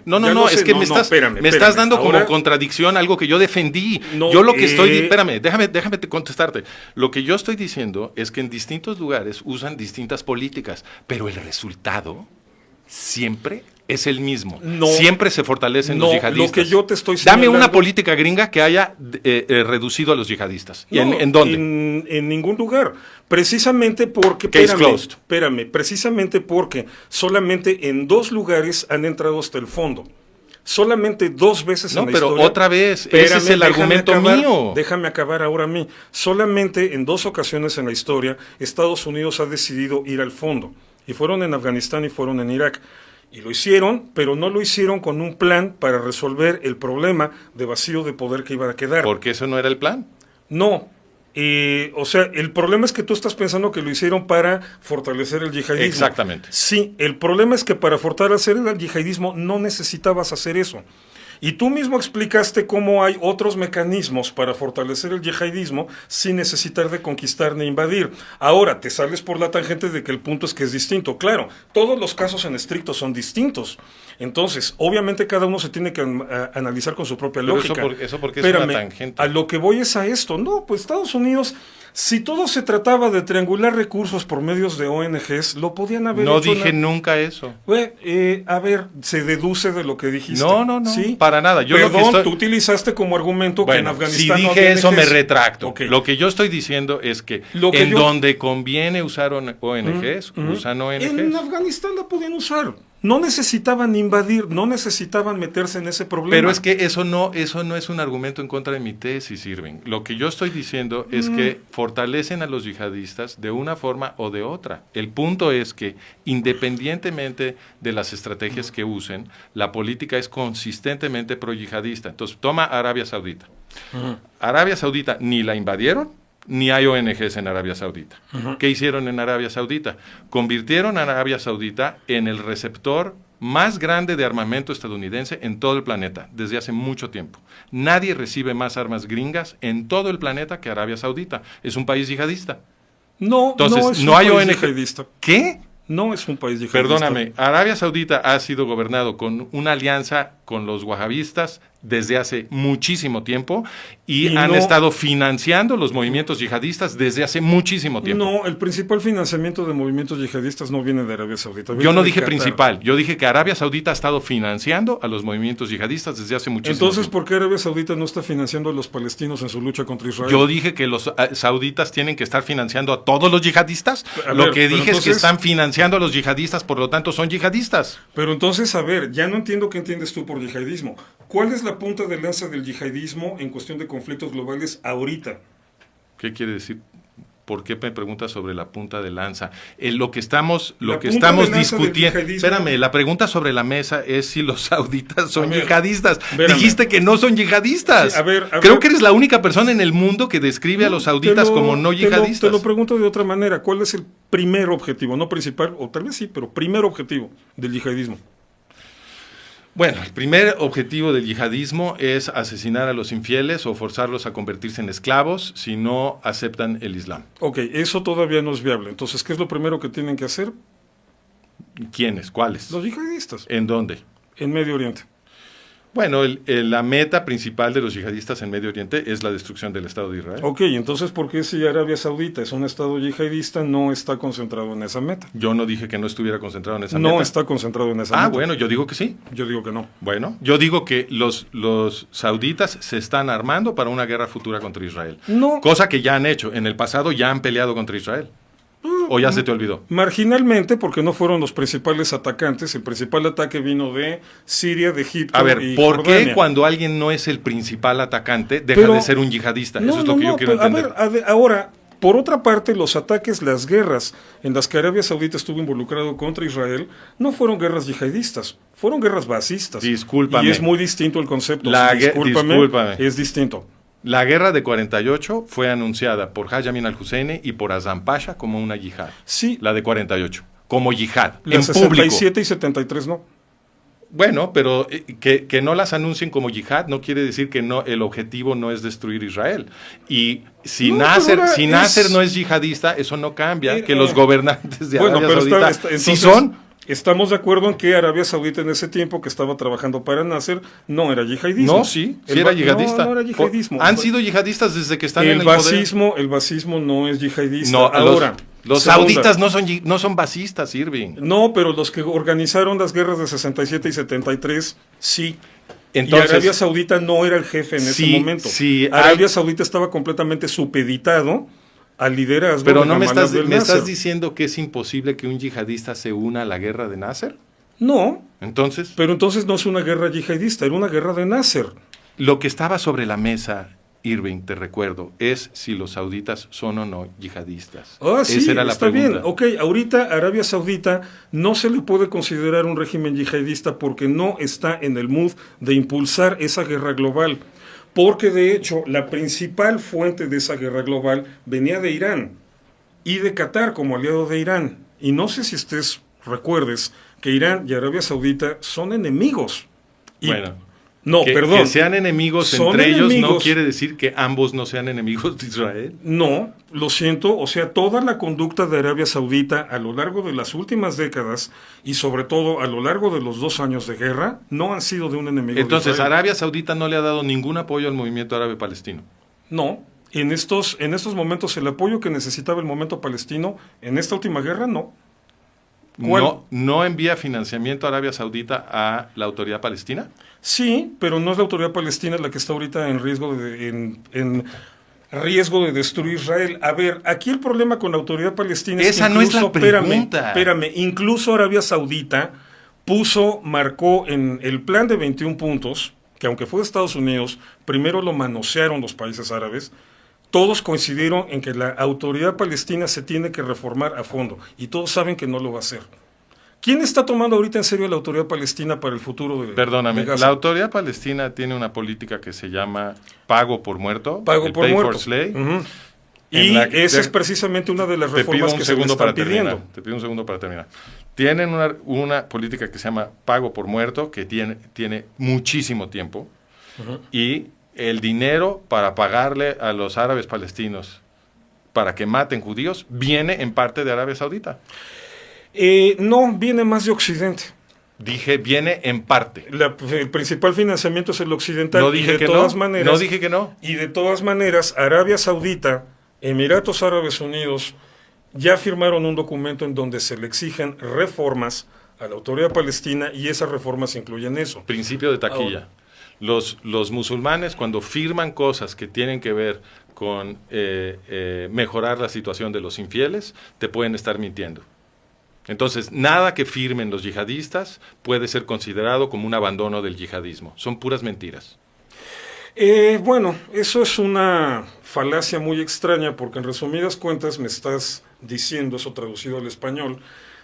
Es que me estás dando como contradicción algo que yo defendí. Yo lo que espérame, déjame contestarte. Lo que yo estoy diciendo es que en distintos lugares usan distintas políticas, pero el resultado siempre es el mismo. Siempre se fortalecen los yihadistas. Lo que yo te estoy señalando... Dame una política gringa que haya reducido a los yihadistas. ¿En dónde? En ningún lugar. Precisamente porque... Precisamente porque solamente en 2 lugares han entrado hasta el fondo. Solamente 2 veces en la historia. No, pero otra vez, ese es el argumento mío. Déjame acabar ahora a mí. Solamente en 2 ocasiones en la historia Estados Unidos ha decidido ir al fondo. Y fueron en Afganistán y fueron en Irak. Y lo hicieron, pero no lo hicieron con un plan para resolver el problema de vacío de poder que iba a quedar. ¿Porque eso no era el plan? No. El problema es que tú estás pensando que lo hicieron para fortalecer el yihadismo. Exactamente. Sí, el problema es que para fortalecer el yihadismo no necesitabas hacer eso. Y tú mismo explicaste cómo hay otros mecanismos para fortalecer el yihadismo sin necesitar de conquistar ni invadir. Ahora, te sales por la tangente de que el punto es que es distinto. Claro, todos los casos en estricto son distintos. Entonces, obviamente cada uno se tiene que analizar con su propia lógica. Eso porque es una tangente. A lo que voy es a esto. No, pues Estados Unidos... Si todo se trataba de triangular recursos por medios de ONGs, lo podían haber hecho. No dije nunca eso. A ver, se deduce de lo que dijiste. No, ¿sí? Para nada. Tú utilizaste como argumento que en Afganistán si dije eso me retracto. Okay. Lo que yo estoy diciendo es que donde conviene usar ONGs, usan ONGs. En Afganistán la podían usar. No necesitaban invadir, no necesitaban meterse en ese problema. Pero es que eso no es un argumento en contra de mi tesis, Irving. Lo que yo estoy diciendo es que fortalecen a los yihadistas de una forma o de otra. El punto es que, independientemente de las estrategias que usen, la política es consistentemente pro-yihadista. Entonces, toma Arabia Saudita. Arabia Saudita ni la invadieron, ni hay ONGs en Arabia Saudita. ¿Qué hicieron en Arabia Saudita? Convirtieron a Arabia Saudita en el receptor más grande de armamento estadounidense en todo el planeta, desde hace mucho tiempo. Nadie recibe más armas gringas en todo el planeta que Arabia Saudita. Es un país yihadista. Entonces, no hay ONG. Yihadista. ¿Qué? No es un país yihadista. Perdóname, Arabia Saudita ha sido gobernado con una alianza con los wahabistas desde hace muchísimo tiempo y han estado financiando los movimientos yihadistas desde hace muchísimo tiempo. No, el principal financiamiento de movimientos yihadistas no viene de Arabia Saudita. Yo no dije principal, yo dije que Arabia Saudita ha estado financiando a los movimientos yihadistas desde hace muchísimo tiempo. Entonces, ¿por qué Arabia Saudita no está financiando a los palestinos en su lucha contra Israel? Yo dije que los sauditas tienen que estar financiando a todos los yihadistas. Lo que dije es que están financiando a los yihadistas, por lo tanto son yihadistas. Pero entonces, a ver, ya no entiendo qué entiendes tú por yihadismo. ¿Cuál es la punta de lanza del yihadismo en cuestión de conflictos globales ahorita? ¿Qué quiere decir ¿por qué me preguntas sobre la punta de lanza? Lo que estamos discutiendo... Espérame, la pregunta sobre la mesa es si los sauditas son yihadistas. Dijiste que no son yihadistas. Sí, Creo que eres la única persona en el mundo que describe a los sauditas como no yihadistas. Te lo pregunto de otra manera. ¿Cuál es el primer objetivo? No principal, o tal vez sí, pero primer objetivo del yihadismo. Bueno, el primer objetivo del yihadismo es asesinar a los infieles o forzarlos a convertirse en esclavos si no aceptan el Islam. Ok, eso todavía no es viable. Entonces, ¿qué es lo primero que tienen que hacer? ¿Quiénes? ¿Cuáles? Los yihadistas. ¿En dónde? En Medio Oriente. Bueno, la meta principal de los yihadistas en Medio Oriente es la destrucción del Estado de Israel. Ok, entonces, ¿por qué si Arabia Saudita es un Estado yihadista no está concentrado en esa meta? Yo no dije que no estuviera concentrado en esa meta. No está concentrado en esa meta. Ah, bueno, yo digo que sí. Yo digo que no. Bueno, yo digo que los sauditas se están armando para una guerra futura contra Israel. No. Cosa que ya han hecho. En el pasado ya han peleado contra Israel. ¿O ya se te olvidó? Marginalmente, porque no fueron los principales atacantes. El principal ataque vino de Siria, de Egipto. A ver, y ¿por Jordania. qué cuando alguien no es el principal atacante deja de ser un yihadista? Eso es lo que yo quiero entender. A ver, ahora, por otra parte, los ataques, las guerras en las que Arabia Saudita estuvo involucrado contra Israel no fueron guerras yihadistas, fueron guerras basistas. Discúlpame. Y es muy distinto el concepto. Discúlpame. Es distinto. La guerra de 48 fue anunciada por Haj Amin al-Husseini y por Azam Pasha como una yihad. Sí. La de 48, como yihad, La en 67 público. y 73 no. Bueno, pero que no las anuncien como yihad no quiere decir que no el objetivo no es destruir Israel. Y si Nasser no es yihadista, eso no cambia, que los gobernantes de Arabia Saudita sí son. Estamos de acuerdo en que Arabia Saudita en ese tiempo que estaba trabajando para Nasser no era yihadismo. No, sí era yihadista. No era yihadismo. Han sido yihadistas desde que están en el basismo, poder. El basismo no es yihadista. No, ahora. Los sauditas no son basistas, Irving. No, pero los que organizaron las guerras de 67 y 73, sí. Entonces, y Arabia Saudita no era el jefe en ese momento. Sí, Arabia Saudita estaba completamente supeditado al liderazgo. Pero no me estás diciendo que es imposible que un yihadista se una a la guerra de Nasser. No. Entonces. Pero entonces no es una guerra yihadista, era una guerra de Nasser. Lo que estaba sobre la mesa, Irving, te recuerdo, es si los sauditas son o no yihadistas. Sí, esa era la está pregunta. bien. Ok, ahorita Arabia Saudita no se le puede considerar un régimen yihadista porque no está en el mood de impulsar esa guerra global. Porque de hecho la principal fuente de esa guerra global venía de Irán y de Qatar como aliado de Irán. Y no sé si recuerdes que Irán y Arabia Saudita son enemigos. Que sean enemigos entre ellos no quiere decir que ambos no sean enemigos de Israel. No, lo siento, o sea, toda la conducta de Arabia Saudita a lo largo de las últimas décadas y sobre todo a lo largo de los 2 años de guerra no han sido de un enemigo. Entonces, de Israel. Arabia Saudita no le ha dado ningún apoyo al movimiento árabe palestino. No, en estos momentos el apoyo que necesitaba el movimiento palestino en esta última guerra no. ¿No envía financiamiento a Arabia Saudita a la autoridad palestina? Sí, pero no es la autoridad palestina la que está ahorita en riesgo de destruir Israel. A ver, aquí el problema con la autoridad palestina es que no es la pregunta. Espérame, incluso Arabia Saudita marcó en el plan de 21 puntos, que aunque fue de Estados Unidos, primero lo manosearon los países árabes. Todos coincidieron en que la autoridad palestina se tiene que reformar a fondo y todos saben que no lo va a hacer. ¿Quién está tomando ahorita en serio la autoridad palestina para el futuro de Perdóname, Gaza? la autoridad palestina tiene una política que se llama pago por muerto. Pago por pay muerto. For slay, Y esa es precisamente una de las reformas que se le están pidiendo. Te pido un segundo para terminar. Tienen una política que se llama pago por muerto, que tiene muchísimo tiempo, y el dinero para pagarle a los árabes palestinos para que maten judíos viene en parte de Arabia Saudita. No, viene más de Occidente. Dije, viene en parte. El principal financiamiento es el occidental. No dije que no. No dije que no. Y de todas maneras, Arabia Saudita, Emiratos Árabes Unidos, ya firmaron un documento en donde se le exigen reformas a la autoridad palestina y esas reformas incluyen eso. Principio de taquilla. Los musulmanes, cuando firman cosas que tienen que ver con mejorar la situación de los infieles, te pueden estar mintiendo. Entonces, nada que firmen los yihadistas puede ser considerado como un abandono del yihadismo. Son puras mentiras. Bueno, eso es una falacia muy extraña porque en resumidas cuentas me estás diciendo, eso traducido al español,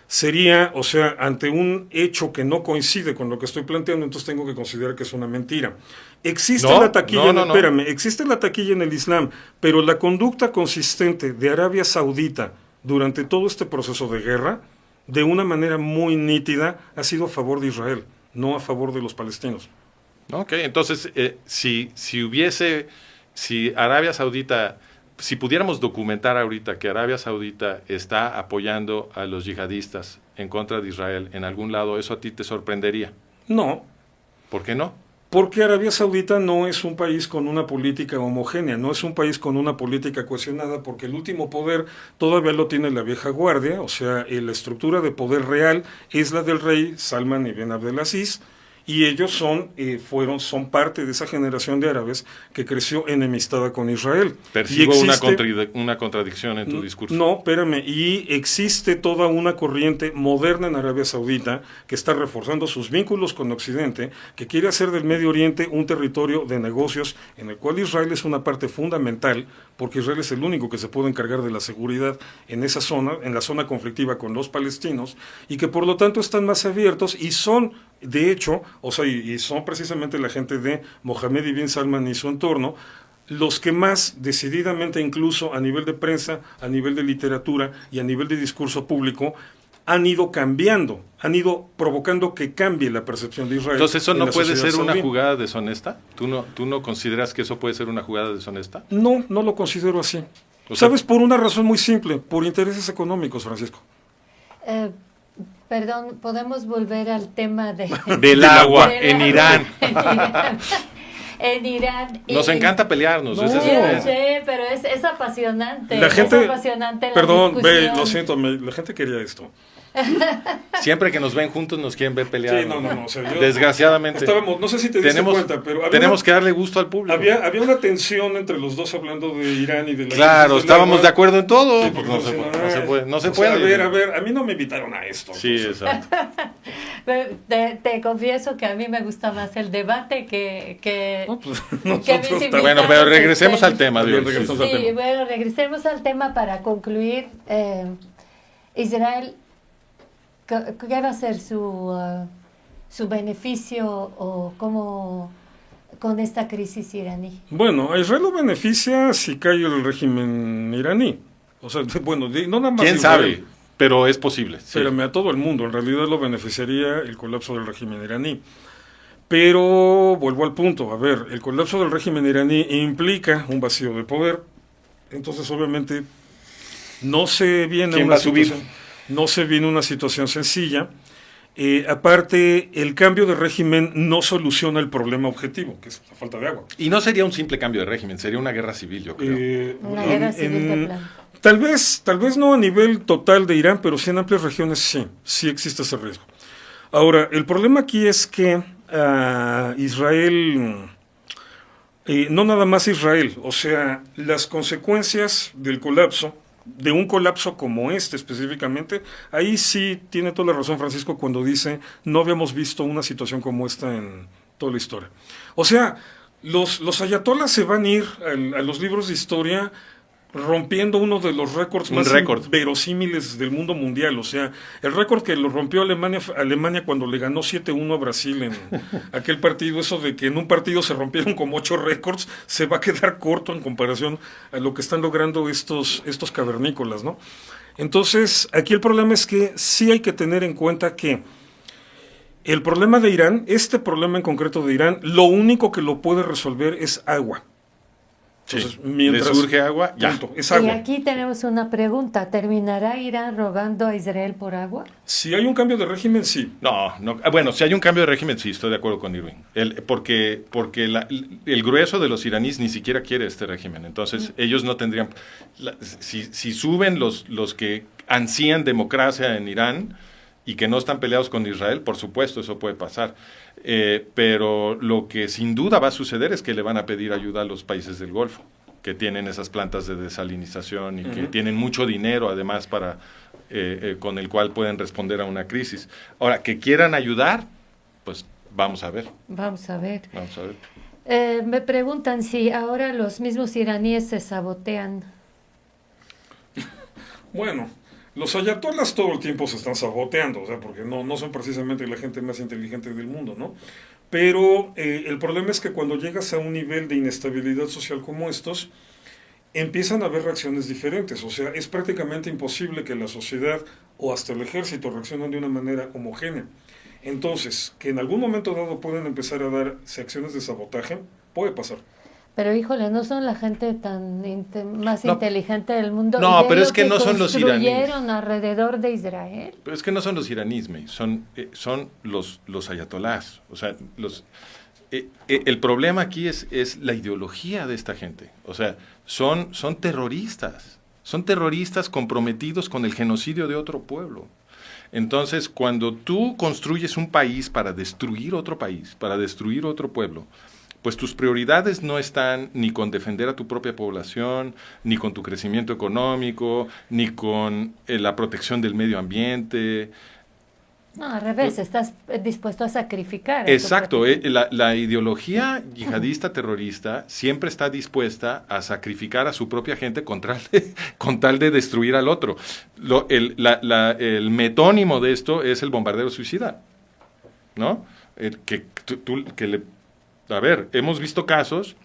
sería, o sea, ante un hecho que no coincide con lo que estoy planteando, entonces tengo que considerar que es una mentira. Existe la taquilla, espérame, existe la taquilla en el Islam, pero la conducta consistente de Arabia Saudita durante todo este proceso de guerra, de una manera muy nítida, ha sido a favor de Israel, no a favor de los palestinos. Ok, entonces, si Arabia Saudita, si pudiéramos documentar ahorita que Arabia Saudita está apoyando a los yihadistas en contra de Israel en algún lado, ¿eso a ti te sorprendería? No. ¿Por qué no? Porque Arabia Saudita no es un país con una política homogénea, no es un país con una política cohesionada, porque el último poder todavía lo tiene la vieja guardia, o sea, la estructura de poder real es la del rey Salman ibn Abdelaziz, y ellos son parte de esa generación de árabes que creció enemistada con Israel. Percibo una contradicción en tu discurso. No, espérame, y existe toda una corriente moderna en Arabia Saudita que está reforzando sus vínculos con Occidente, que quiere hacer del Medio Oriente un territorio de negocios en el cual Israel es una parte fundamental, porque Israel es el único que se puede encargar de la seguridad en esa zona, en la zona conflictiva con los palestinos, y que por lo tanto están más abiertos y son, de hecho, o sea, y son precisamente la gente de Mohammed ibn Salman y su entorno, los que más decididamente, incluso a nivel de prensa, a nivel de literatura y a nivel de discurso público, han ido cambiando, han ido provocando que cambie la percepción de Israel. Entonces, ¿eso no puede ser una jugada deshonesta? ¿Tú no consideras que eso puede ser una jugada deshonesta? No, no lo considero así. ¿Sabes? Por una razón muy simple, por intereses económicos, Francisco. Perdón, ¿podemos volver al tema del agua en Irán? En Irán. Nos encanta pelearnos. No, yo sé, pero es apasionante. La gente, es apasionante perdón, lo siento, la gente quería esto. Siempre que nos ven juntos nos quieren ver pelear. Sí, no. O sea, desgraciadamente. No sé si te diste cuenta, pero tenemos que darle gusto al público. Había una tensión entre los dos hablando de Irán y de la... Claro, estábamos de acuerdo en todo. Sí, no se puede. A ver, a mí no me invitaron a esto. Sí, exacto. Te confieso que a mí me gusta más el debate que Bueno, pero regresemos al tema. Bueno, regresemos al tema para concluir. Israel, ¿qué va a ser su beneficio o cómo con esta crisis iraní? Bueno, a Israel lo beneficia si cae el régimen iraní. O sea, bueno, no nada más. ¿Quién sabe? Pero es posible. Sí. Pero a todo el mundo. En realidad lo beneficiaría el colapso del régimen iraní. Pero vuelvo al punto. A ver, el colapso del régimen iraní implica un vacío de poder. Entonces, obviamente, no se viene una situación sencilla. Aparte, el cambio de régimen no soluciona el problema objetivo, que es la falta de agua. Y no sería un simple cambio de régimen, sería una guerra civil, yo creo. Una guerra civil de plano. Tal vez no a nivel total de Irán, pero sí en amplias regiones sí existe ese riesgo. Ahora, el problema aquí es que Israel, no nada más Israel, o sea, las consecuencias del colapso, de un colapso como este específicamente, ahí sí tiene toda la razón Francisco cuando dice no habíamos visto una situación como esta en toda la historia. O sea, los ayatolás se van a ir a los libros de historia rompiendo uno de los récords más verosímiles del mundo mundial. O sea, el récord que lo rompió Alemania cuando le ganó 7-1 a Brasil en aquel partido, eso de que en un partido se rompieron como 8 récords, se va a quedar corto en comparación a lo que están logrando estos cavernícolas, ¿no? Entonces, aquí el problema es que sí hay que tener en cuenta que el problema de Irán, este problema en concreto de Irán, lo único que lo puede resolver es agua. Entonces, mientras le surge agua, ya. Es agua. Y aquí tenemos una pregunta. ¿Terminará Irán rogando a Israel por agua? Si hay un cambio de régimen, sí. No. Bueno, si hay un cambio de régimen, sí, estoy de acuerdo con Irving. Porque el grueso de los iraníes ni siquiera quiere este régimen. Entonces, ellos no tendrían... Si suben los que ansían democracia en Irán y que no están peleados con Israel, por supuesto, eso puede pasar. Pero lo que sin duda va a suceder es que le van a pedir ayuda a los países del Golfo, que tienen esas plantas de desalinización y que tienen mucho dinero además con el cual pueden responder a una crisis. Ahora, que quieran ayudar, pues vamos a ver. Vamos a ver. Me preguntan si ahora los mismos iraníes se sabotean. Bueno, los ayatolas todo el tiempo se están saboteando, o sea, porque no son precisamente la gente más inteligente del mundo, ¿no? Pero el problema es que cuando llegas a un nivel de inestabilidad social como estos, empiezan a haber reacciones diferentes. O sea, es prácticamente imposible que la sociedad o hasta el ejército reaccionen de una manera homogénea. Entonces, que en algún momento dado pueden empezar a dar acciones de sabotaje, puede pasar. Pero híjole, no son la gente más inteligente del mundo. No, Y pero es lo que no son los iraníes. Construyeron alrededor de Israel. Pero es que no son los iraníes, son los ayatolás. O sea, el problema aquí es la ideología de esta gente. O sea, son terroristas. Son terroristas comprometidos con el genocidio de otro pueblo. Entonces, cuando tú construyes un país, para destruir otro pueblo, pues tus prioridades no están ni con defender a tu propia población, ni con tu crecimiento económico, ni con la protección del medio ambiente. No, al revés, estás dispuesto a sacrificar. Exacto, la ideología yihadista terrorista siempre está dispuesta a sacrificar a su propia gente con tal de destruir al otro. El metónimo de esto es el bombardero suicida, ¿no? A ver, hemos visto casos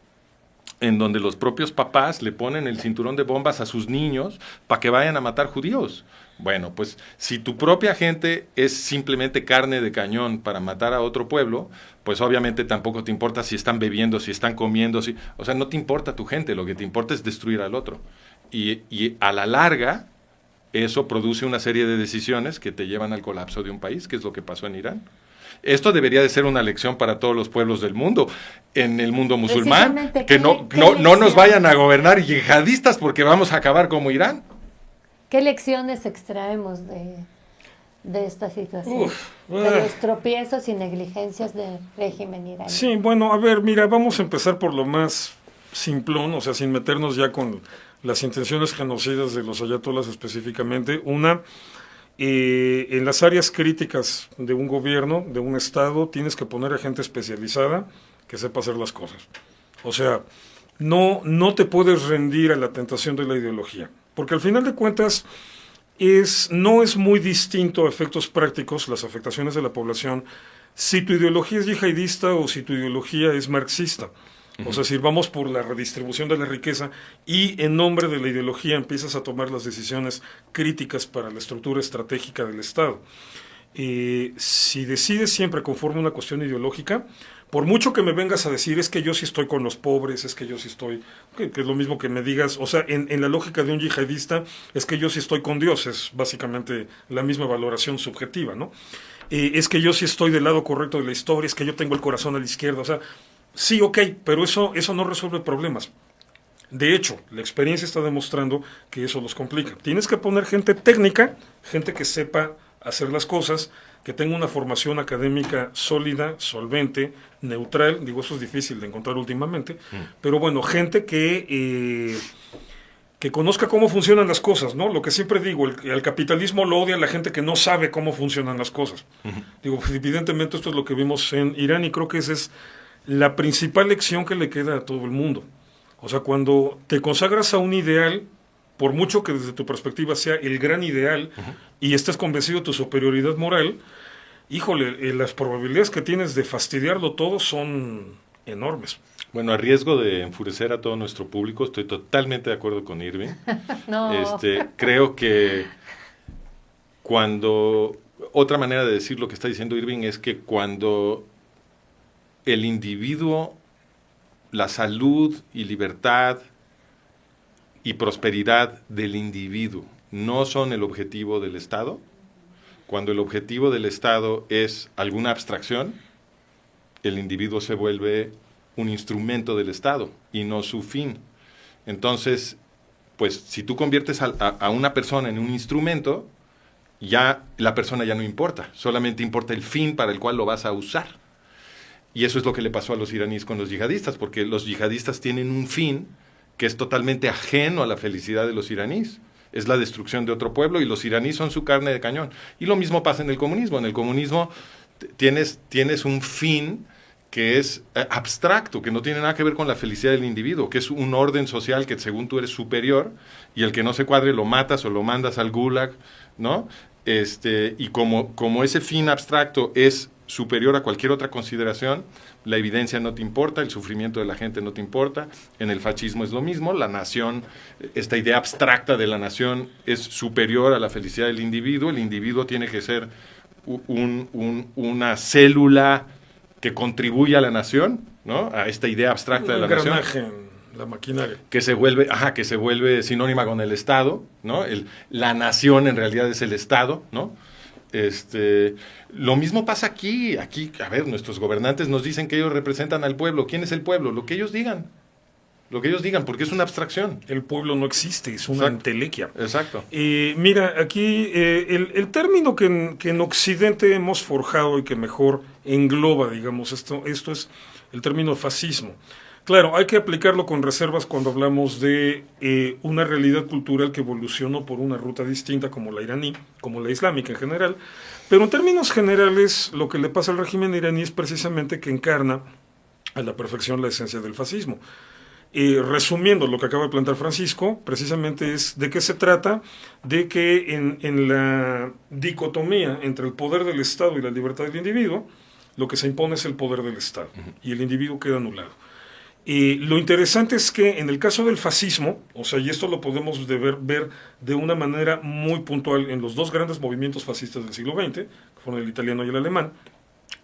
en donde los propios papás le ponen el cinturón de bombas a sus niños para que vayan a matar judíos. Bueno, pues si tu propia gente es simplemente carne de cañón para matar a otro pueblo, pues obviamente tampoco te importa si están bebiendo, si están comiendo, o sea, no te importa tu gente, lo que te importa es destruir al otro. Y a la larga, eso produce una serie de decisiones que te llevan al colapso de un país, que es lo que pasó en Irán. Esto debería de ser una lección para todos los pueblos del mundo, en el mundo musulmán, que no nos vayan a gobernar yihadistas porque vamos a acabar como Irán. ¿Qué lecciones extraemos de esta situación? De los tropiezos y negligencias del régimen iraní. Sí, bueno, a ver, mira, vamos a empezar por lo más simplón, o sea, sin meternos ya con las intenciones genocidas de los ayatolas específicamente. Una, en las áreas críticas de un gobierno, de un estado, tienes que poner a gente especializada que sepa hacer las cosas. O sea, no te puedes rendir a la tentación de la ideología, porque al final de cuentas no es muy distinto a efectos prácticos las afectaciones de la población si tu ideología es yihadista o si tu ideología es marxista. O sea, si vamos por la redistribución de la riqueza y en nombre de la ideología empiezas a tomar las decisiones críticas para la estructura estratégica del Estado. Si decides siempre conforme a una cuestión ideológica, por mucho que me vengas a decir es que yo sí estoy con los pobres, es que yo sí estoy, que es lo mismo que me digas, o sea, en la lógica de un yihadista es que yo sí estoy con Dios, es básicamente la misma valoración subjetiva, ¿no? Es que yo sí estoy del lado correcto de la historia, es que yo tengo el corazón a la izquierda, o sea, sí, ok, pero eso no resuelve problemas. De hecho, la experiencia está demostrando que eso los complica. Tienes que poner gente técnica, gente que sepa hacer las cosas, que tenga una formación académica sólida, solvente, neutral. Digo, eso es difícil de encontrar últimamente. Pero bueno, gente que conozca cómo funcionan las cosas, ¿no? Lo que siempre digo, el capitalismo lo odia a la gente que no sabe cómo funcionan las cosas. Digo, pues, evidentemente esto es lo que vimos en Irán y creo que esa es la principal lección que le queda a todo el mundo. O sea, cuando te consagras a un ideal, por mucho que desde tu perspectiva sea el gran ideal y estés convencido de tu superioridad moral, híjole, las probabilidades que tienes de fastidiarlo todo son enormes. Bueno, a riesgo de enfurecer a todo nuestro público, estoy totalmente de acuerdo con Irving. No. Creo que otra manera de decir lo que está diciendo Irving es que cuando el individuo, la salud y libertad y prosperidad del individuo no son el objetivo del Estado, cuando el objetivo del Estado es alguna abstracción, el individuo se vuelve un instrumento del Estado y no su fin. Entonces, pues si tú conviertes a una persona en un instrumento, ya la persona ya no importa, solamente importa el fin para el cual lo vas a usar. Y eso es lo que le pasó a los iraníes con los yihadistas, porque los yihadistas tienen un fin que es totalmente ajeno a la felicidad de los iraníes. Es la destrucción de otro pueblo y los iraníes son su carne de cañón. Y lo mismo pasa en el comunismo. En el comunismo tienes un fin que es abstracto, que no tiene nada que ver con la felicidad del individuo, que es un orden social que según tú eres superior y el que no se cuadre lo matas o lo mandas al gulag, ¿no? Y como ese fin abstracto es superior a cualquier otra consideración, la evidencia no te importa, el sufrimiento de la gente no te importa. En el fascismo es lo mismo, la nación, esta idea abstracta de la nación es superior a la felicidad del individuo. El individuo tiene que ser una célula que contribuye a la nación, ¿no? A esta idea abstracta de la nación. La maquinaria. Que se vuelve sinónima con el Estado, ¿no? La nación en realidad es el Estado, ¿no? Lo mismo pasa aquí. Aquí, a ver, nuestros gobernantes nos dicen que ellos representan al pueblo. ¿Quién es el pueblo? Lo que ellos digan. Lo que ellos digan, porque es una abstracción. El pueblo no existe, es una entelequia. Exacto. Mira, aquí el término que en Occidente hemos forjado y que mejor engloba, digamos, esto es el término fascismo. Claro, hay que aplicarlo con reservas cuando hablamos de una realidad cultural que evolucionó por una ruta distinta como la iraní, como la islámica en general, pero en términos generales lo que le pasa al régimen iraní es precisamente que encarna a la perfección la esencia del fascismo. Resumiendo lo que acaba de plantear Francisco, precisamente es de qué se trata, de que en la dicotomía entre el poder del Estado y la libertad del individuo, lo que se impone es el poder del Estado, y el individuo queda anulado. Lo interesante es que en el caso del fascismo, o sea, y esto lo podemos ver de una manera muy puntual en los dos grandes movimientos fascistas del siglo XX, que fueron el italiano y el alemán,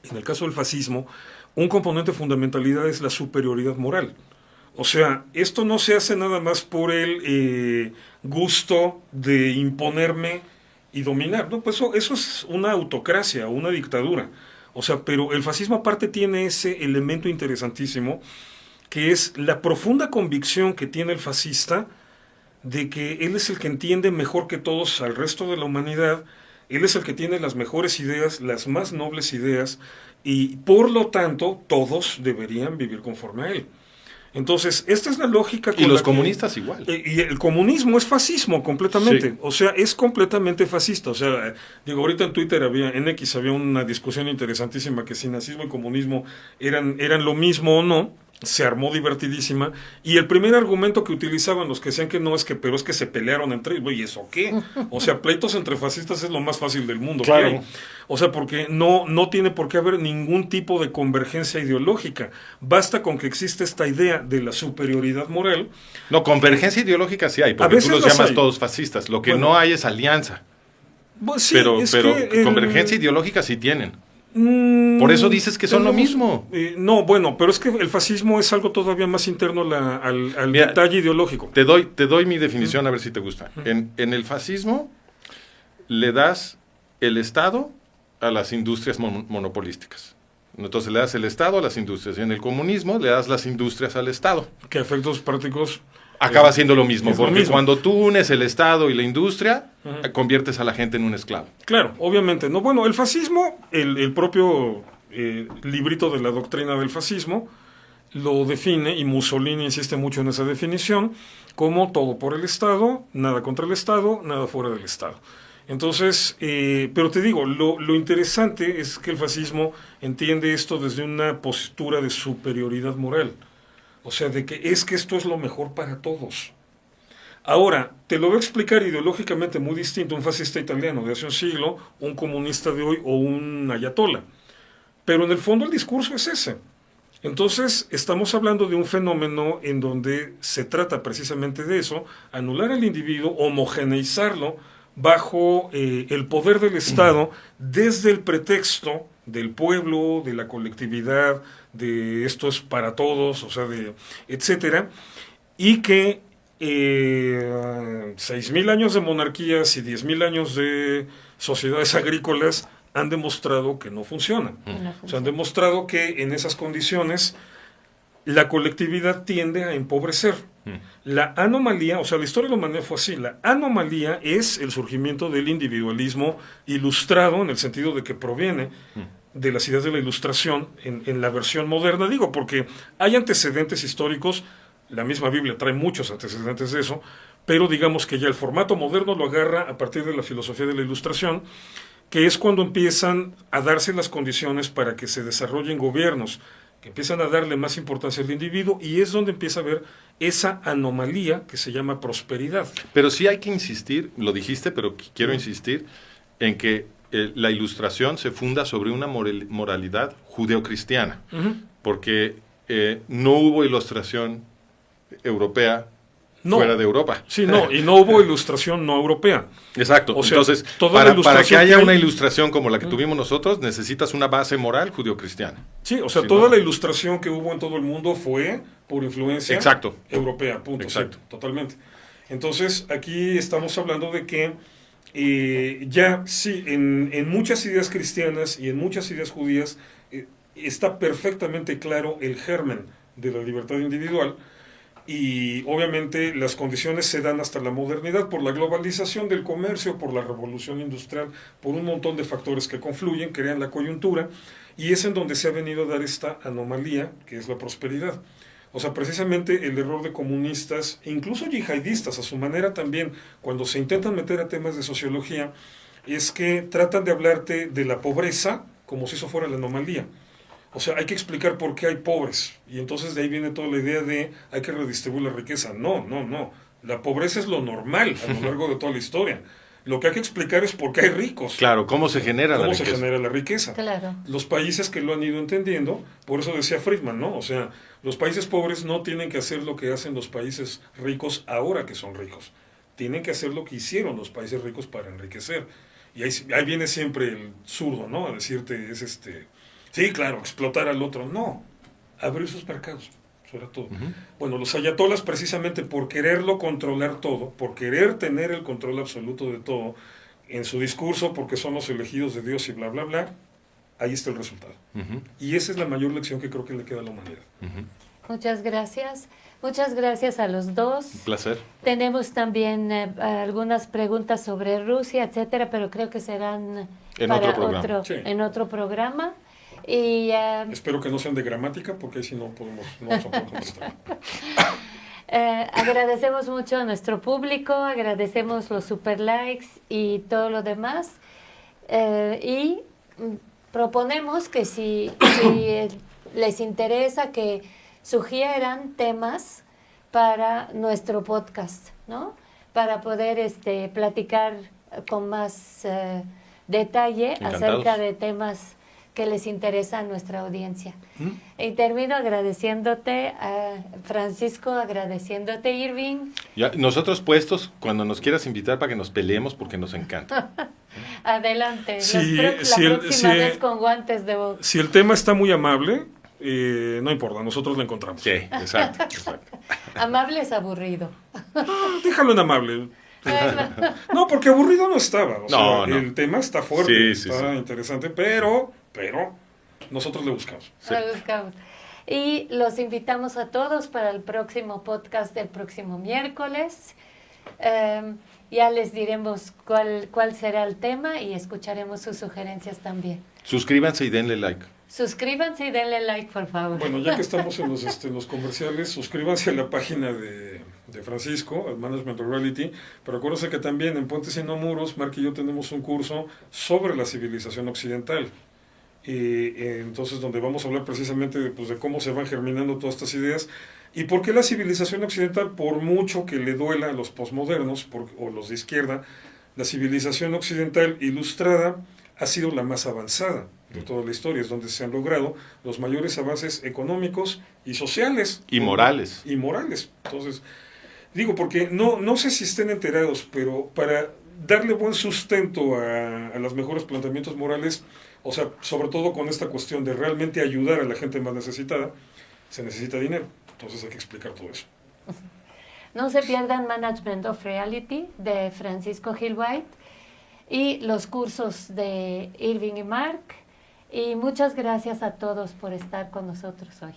en el caso del fascismo, un componente fundamentalidad es la superioridad moral. O sea, esto no se hace nada más por el gusto de imponerme y dominar, ¿no? Pues eso es una autocracia, una dictadura. O sea, pero el fascismo aparte tiene ese elemento interesantísimo, que es la profunda convicción que tiene el fascista de que él es el que entiende mejor que todos al resto de la humanidad, él es el que tiene las mejores ideas, las más nobles ideas, y por lo tanto todos deberían vivir conforme a él. Entonces, esta es la lógica. Y los comunistas igual. Y el comunismo es fascismo completamente. Sí. O sea, es completamente fascista. O sea, digo, ahorita en Twitter en X había una discusión interesantísima que si nazismo y comunismo eran lo mismo o no. Se armó divertidísima, y el primer argumento que utilizaban los que decían que no es que, pero es que se pelearon entre ellos. ¿Y eso qué? O sea, pleitos entre fascistas es lo más fácil del mundo. Claro. Que hay. O sea, porque no tiene por qué haber ningún tipo de convergencia ideológica. Basta con que existe esta idea de la superioridad moral. No, convergencia ideológica sí hay, porque tú los llamas todos fascistas. Lo que no hay es alianza. Pues sí, pero que convergencia ideológica sí tienen. Por eso dices que son lo mismo. No, bueno, pero es que el fascismo es algo todavía más interno al Mira, detalle ideológico. Te doy mi definición a ver si te gusta. En el fascismo le das el Estado a las industrias monopolísticas. Entonces le das el Estado a las industrias. Y en el comunismo le das las industrias al Estado. Que a efectos prácticos acaba siendo lo mismo, porque lo mismo. Cuando tú unes el Estado y la industria, conviertes a la gente en un esclavo. Claro, obviamente. No, bueno, el fascismo, el propio librito de la doctrina del fascismo lo define, y Mussolini insiste mucho en esa definición, como todo por el Estado, nada contra el Estado, nada fuera del Estado. Entonces, pero te digo, lo interesante es que el fascismo entiende esto desde una postura de superioridad moral. O sea, de que esto es lo mejor para todos. Ahora, te lo voy a explicar ideológicamente muy distinto un fascista italiano de hace un siglo, un comunista de hoy o un ayatolá. Pero en el fondo el discurso es ese. Entonces, estamos hablando de un fenómeno en donde se trata precisamente de eso, anular al individuo, homogeneizarlo bajo el poder del Estado desde el pretexto del pueblo, de la colectividad, de esto es para todos, o sea, etcétera, y que 6.000 años de monarquías y 10.000 años de sociedades agrícolas han demostrado que no funcionan. O sea, han demostrado que en esas condiciones la colectividad tiende a empobrecer. La anomalía, o sea, la historia de la humanidad fue así. La anomalía es el surgimiento del individualismo ilustrado, en el sentido de que proviene de las ideas de la Ilustración en la versión moderna. Digo, porque hay antecedentes históricos, la misma Biblia trae muchos antecedentes de eso, pero digamos que ya el formato moderno lo agarra a partir de la filosofía de la Ilustración, que es cuando empiezan a darse las condiciones para que se desarrollen gobiernos que empiezan a darle más importancia al individuo y es donde empieza a haber esa anomalía que se llama prosperidad. Pero sí hay que insistir, lo dijiste, pero quiero insistir en que la Ilustración se funda sobre una moralidad judeocristiana, porque no hubo Ilustración europea fuera de Europa. Sí, no, y no hubo Ilustración no europea. Exacto. O sea, entonces, para que haya una Ilustración como la que tuvimos nosotros, necesitas una base moral judeocristiana. Sí, o sea, toda la Ilustración que hubo en todo el mundo fue por influencia europea, punto. Exacto. Sí, totalmente. Entonces, aquí estamos hablando de que ya, sí, en muchas ideas cristianas y en muchas ideas judías está perfectamente claro el germen de la libertad individual. Y obviamente las condiciones se dan hasta la modernidad por la globalización del comercio, por la revolución industrial, por un montón de factores que confluyen, crean la coyuntura, y es en donde se ha venido a dar esta anomalía, que es la prosperidad. O sea, precisamente el error de comunistas, e incluso yihadistas a su manera también, cuando se intentan meter a temas de sociología, es que tratan de hablarte de la pobreza como si eso fuera la anomalía. O sea, hay que explicar por qué hay pobres. Y entonces de ahí viene toda la idea de hay que redistribuir la riqueza. No. La pobreza es lo normal a lo largo de toda la historia. Lo que hay que explicar es por qué hay ricos. Claro, cómo se genera la riqueza. ¿Cómo se genera la riqueza? Claro. Los países que lo han ido entendiendo, por eso decía Friedman, ¿no? O sea, los países pobres no tienen que hacer lo que hacen los países ricos ahora que son ricos. Tienen que hacer lo que hicieron los países ricos para enriquecer. Y ahí viene siempre el zurdo, ¿no? A decirte, sí, claro, explotar al otro. No, abrir sus mercados, sobre todo. Bueno, los ayatolas precisamente por quererlo controlar todo, por querer tener el control absoluto de todo, en su discurso, porque son los elegidos de Dios y bla, bla, bla, ahí está el resultado. Y esa es la mayor lección que creo que le queda a la humanidad. Muchas gracias. Muchas gracias a los dos. Un placer. Tenemos también algunas preguntas sobre Rusia, etcétera, pero creo que serán en otro programa. Y, espero que no sean de gramática, porque ahí sí no vamos a poder contestar. Agradecemos mucho a nuestro público, agradecemos los super likes y todo lo demás. Y proponemos que si les interesa que sugieran temas para nuestro podcast, ¿no? Para poder platicar con más detalle acerca de temas que les interesa a nuestra audiencia. Y termino agradeciéndote, Francisco, agradeciéndote, Irving. Ya, nosotros puestos, cuando nos quieras invitar para que nos peleemos, porque nos encanta. Adelante, la próxima vez con guantes de box. Si el tema está muy amable, no importa, nosotros lo encontramos. Sí, exacto. Amable es aburrido. Déjalo en amable. No, porque aburrido no estaba. No. El tema está fuerte, está interesante, pero nosotros le buscamos. Le buscamos. Y los invitamos a todos para el próximo podcast del próximo miércoles. Ya les diremos cuál será el tema y escucharemos sus sugerencias también. Suscríbanse y denle like. Suscríbanse y denle like, por favor. Bueno, ya que estamos en los comerciales, suscríbanse a la página de Francisco, el Management of Reality, pero acuérdense que también en Puentes y No Muros, Mark y yo tenemos un curso sobre la civilización occidental. Y entonces donde vamos a hablar precisamente de cómo se van germinando todas estas ideas y por qué la civilización occidental, por mucho que le duela a los posmodernos o los de izquierda, la civilización occidental ilustrada ha sido la más avanzada de toda la historia, es donde se han logrado los mayores avances económicos y sociales. Y morales. Entonces, digo, porque no sé si estén enterados, pero para darle buen sustento a los mejores planteamientos morales, o sea, sobre todo con esta cuestión de realmente ayudar a la gente más necesitada, se necesita dinero. Entonces hay que explicar todo eso. No se pierdan Management of Reality de Francisco Gil White y los cursos de Irving y Mark. Y muchas gracias a todos por estar con nosotros hoy.